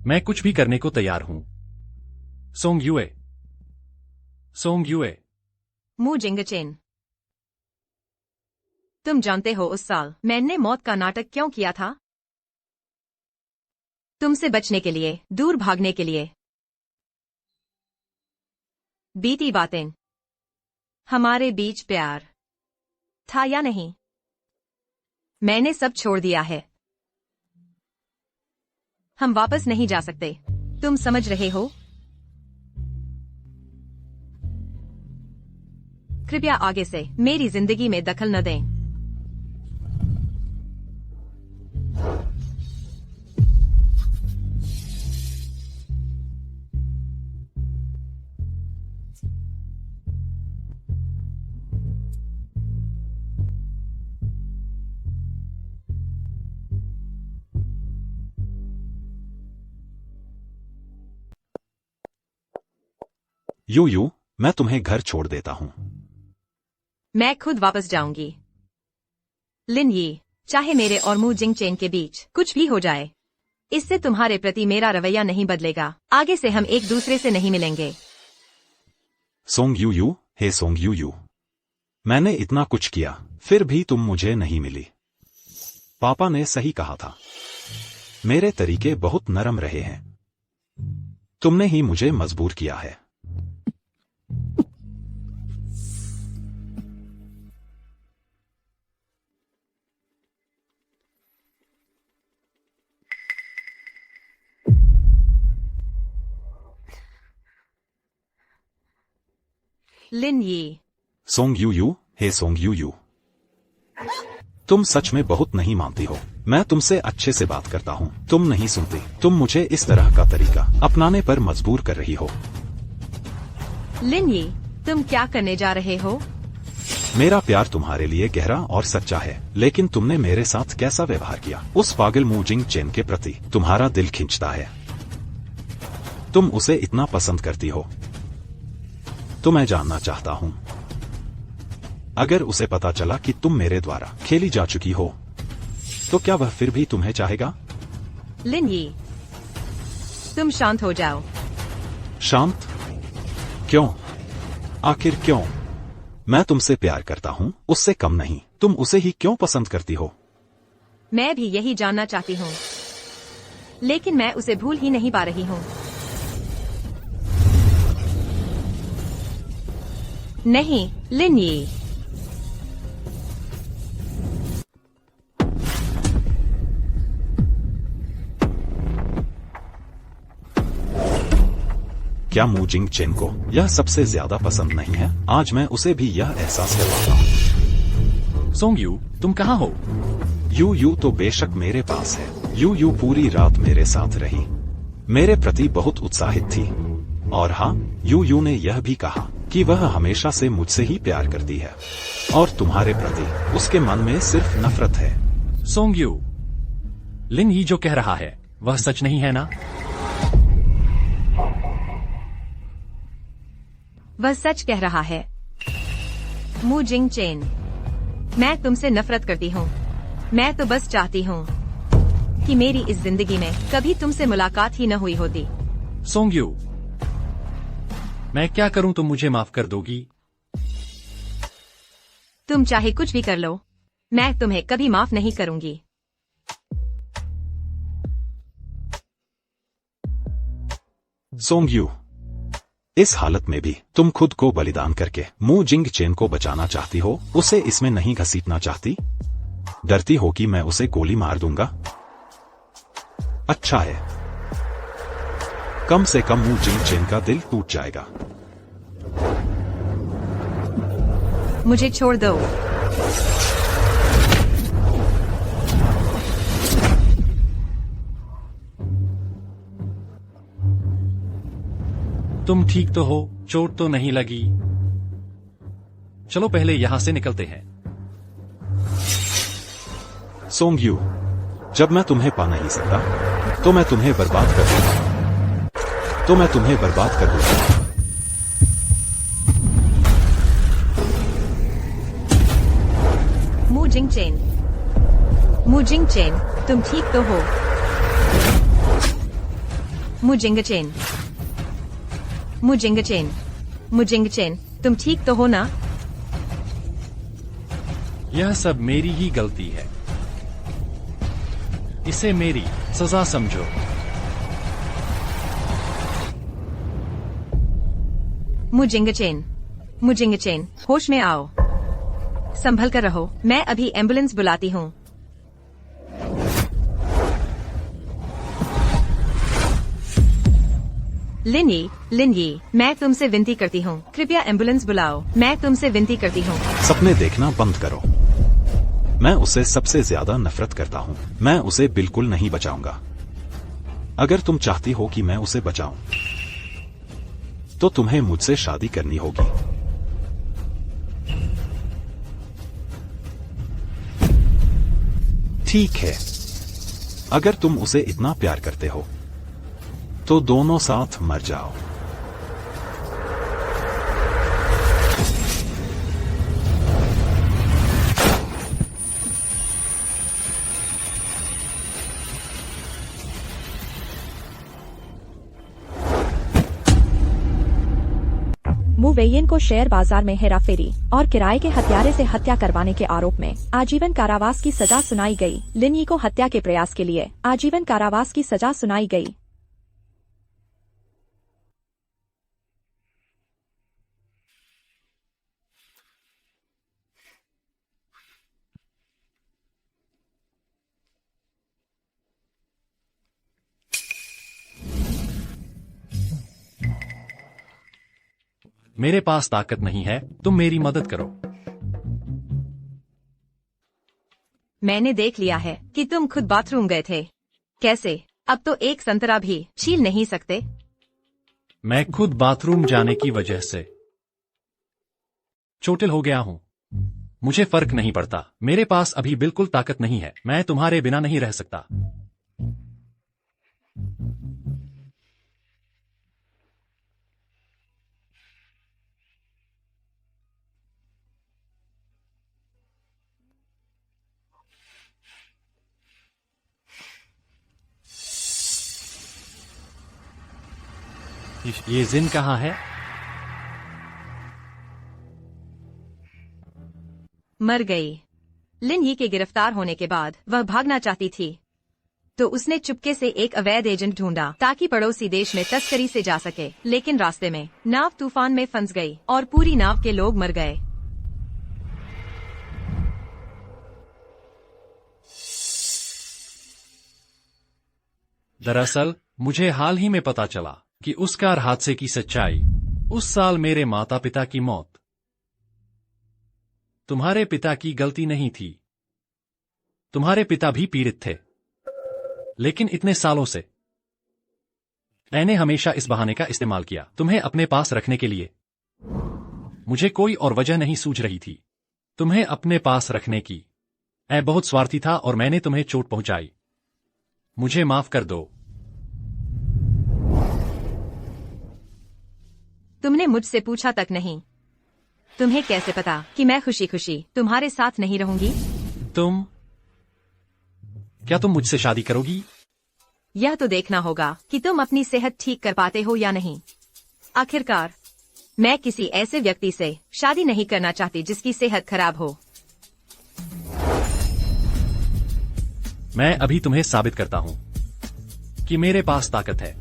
मैं कुछ भी करने को तैयार हूं। सोंग युए। मू जिंगचेन, तुम जानते हो उस साल मैंने मौत का नाटक क्यों किया था? तुमसे बचने के लिए, दूर भागने के लिए। बीती बातें, हमारे बीच प्यार था या नहीं, मैंने सब छोड़ दिया है। हम वापस नहीं जा सकते, तुम समझ रहे हो? कृपया आगे से मेरी जिंदगी में दखल न दें। यू, मैं तुम्हें घर छोड़ देता हूँ। मैं खुद वापस जाऊंगी। लिन यी, चाहे मेरे और मू जिंगचेन के बीच कुछ भी हो जाए, इससे तुम्हारे प्रति मेरा रवैया नहीं बदलेगा। आगे से हम एक दूसरे से नहीं मिलेंगे। Song Yu, hey Song Yu, मैंने इतना कुछ किया, फिर भी तुम मुझे नहीं मिली। पापा ने सही कहा था, मेरे तरीके बहुत नरम रहे हैं। तुमने ही मुझे मजबूर किया है। Lin Yi, Song Yu, hey Song Yu, तुम सच में बहुत नहीं मानती हो। मैं तुमसे अच्छे से बात करता हूँ, तुम नहीं सुनती। तुम मुझे इस तरह का तरीका अपनाने पर मजबूर कर रही हो। लिन यी, तुम क्या करने जा रहे हो? मेरा प्यार तुम्हारे लिए गहरा और सच्चा है, लेकिन तुमने मेरे साथ कैसा व्यवहार किया। उस पागल मू जिंगचेन के प्रति तुम्हारा दिल खींचता है। तुम उसे इतना पसंद करती हो, तो मैं जानना चाहता हूं, अगर उसे पता चला कि तुम मेरे द्वारा खेली जा चुकी हो, तो क्या वह फिर भी तुम्हें चाहेगा? लिन यी, तुम शांत हो जाओ। शांत? क्यों? आखिर क्यों? मैं तुमसे प्यार करता हूं, उससे कम नहीं। तुम उसे ही क्यों पसंद करती हो? मैं भी यही जानना चाहती हूँ, लेकिन मैं उसे भूल ही नहीं पा रही हूँ। नहीं, लिन यी, क्या मू जिंगचेन को यह सबसे ज्यादा पसंद नहीं है? आज मैं उसे भी यह एहसास करवाता हूँ। सोंग यू, तुम कहाँ हो? यू तो बेशक मेरे पास है। यू पूरी रात मेरे साथ रही, मेरे प्रति बहुत उत्साहित थी। और हाँ, यू ने यह भी कहा कि वह हमेशा से मुझसे ही प्यार करती है, और तुम्हारे प्रति उसके मन में सिर्फ नफरत है। सोंग यू, लिन यी जो कह रहा है वह सच नहीं है ना? वह सच कह रहा है। मू जिंगचेन, मैं तुमसे नफरत करती हूँ। मैं तो बस चाहती हूँ कि मेरी इस जिंदगी में कभी तुमसे मुलाकात ही न हुई होती। सोंग यू, मैं क्या करूं, तुम मुझे माफ कर दोगी? तुम चाहे कुछ भी कर लो, मैं तुम्हें कभी माफ नहीं करूंगी। सोंग यू, इस हालत में भी तुम खुद को बलिदान करके मू जिंगचेन को बचाना चाहती हो, उसे इसमें नहीं घसीटना चाहती? डरती हो कि मैं उसे गोली मार दूंगा? अच्छा है, कम से कम मू जिंगचेन का दिल टूट जाएगा। मुझे छोड़ दो। तुम ठीक तो हो? चोट तो नहीं लगी? चलो पहले यहां से निकलते हैं। सोंग यू, जब मैं तुम्हें पा नहीं सकता, तो मैं तुम्हें बर्बाद कर दूंगा। मू जिंगचेन, तुम ठीक तो हो? मू जिंगचेन, तुम ठीक तो हो ना? यह सब मेरी ही गलती है, इसे मेरी सजा समझो। मू जिंगचेन, होश में आओ, संभल कर रहो। मैं अभी एम्बुलेंस बुलाती हूँ। लिन ये, मैं तुमसे विनती करती हूँ, कृपया एम्बुलेंस बुलाओ। मैं तुमसे विनती करती हूँ। सपने देखना बंद करो। मैं उससे सबसे ज्यादा नफरत करता हूँ। मैं उसे बिल्कुल नहीं बचाऊंगा। अगर तुम चाहती हो कि मैं उसे बचाऊं, तो तुम्हें मुझसे शादी करनी होगी। ठीक है, अगर तुम उसे इतना प्यार करते हो, तो दोनों साथ मर जाओ। मु वेयन को शेयर बाजार में हेराफेरी और किराए के हत्यारे से हत्या करवाने के आरोप में आजीवन कारावास की सजा सुनाई गई। लिन यी को हत्या के प्रयास के लिए आजीवन कारावास की सजा सुनाई गई। मेरे पास ताकत नहीं है, तुम मेरी मदद करो। मैंने देख लिया है कि तुम खुद बाथरूम गए थे। कैसे? अब तो एक संतरा भी छील नहीं सकते। मैं खुद बाथरूम जाने की वजह से चोटिल हो गया हूँ। मुझे फर्क नहीं पड़ता। मेरे पास अभी बिल्कुल ताकत नहीं है। मैं तुम्हारे बिना नहीं रह सकता। ये जिन कहाँ है? मर गई। लिन यी के गिरफ्तार होने के बाद वह भागना चाहती थी, तो उसने चुपके से एक अवैध एजेंट ढूंढा ताकि पड़ोसी देश में तस्करी से जा सके। लेकिन रास्ते में नाव तूफान में फंस गई और पूरी नाव के लोग मर गए। दरअसल मुझे हाल ही में पता चला कि उस कार हादसे की सच्चाई। उस साल मेरे माता पिता की मौत तुम्हारे पिता की गलती नहीं थी। तुम्हारे पिता भी पीड़ित थे, लेकिन इतने सालों से मैंने हमेशा इस बहाने का इस्तेमाल किया तुम्हें अपने पास रखने के लिए। मुझे कोई और वजह नहीं सूझ रही थी तुम्हें अपने पास रखने की। मैं बहुत स्वार्थी था और मैंने तुम्हें चोट पहुंचाई। मुझे माफ कर दो। तुमने मुझसे पूछा तक नहीं। तुम्हें कैसे पता कि मैं खुशी खुशी तुम्हारे साथ नहीं रहूंगी? क्या तुम मुझसे शादी करोगी? यह तो देखना होगा कि तुम अपनी सेहत ठीक कर पाते हो या नहीं। आखिरकार मैं किसी ऐसे व्यक्ति से शादी नहीं करना चाहती जिसकी सेहत खराब हो। मैं अभी तुम्हें साबित करता हूं कि मेरे पास ताकत है।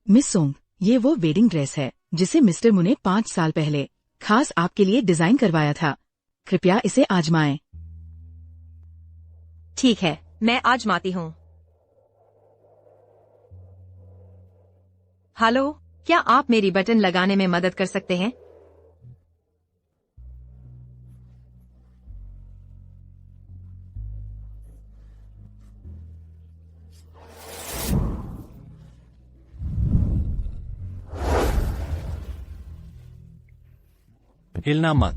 मिस सोंग, ये वो वेडिंग ड्रेस है जिसे मिस्टर मु ने 5 साल पहले खास आपके लिए डिजाइन करवाया था। कृपया इसे आजमाएं। ठीक है, मैं आजमाती हूँ। हेलो, क्या आप मेरी बटन लगाने में मदद कर सकते हैं? हिलना मत।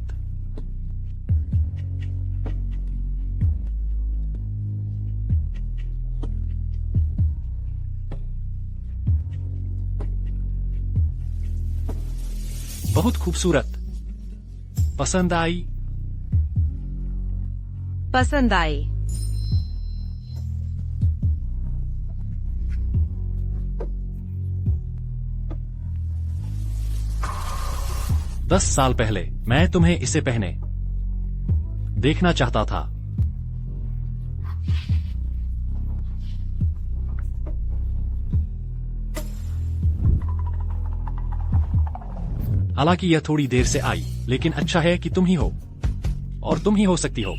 बहुत खूबसूरत। पसंद आई? पसंद आई। 10 साल पहले मैं तुम्हें इसे पहने देखना चाहता था। हालांकि यह थोड़ी देर से आई, लेकिन अच्छा है कि तुम ही हो, और तुम ही हो सकती हो।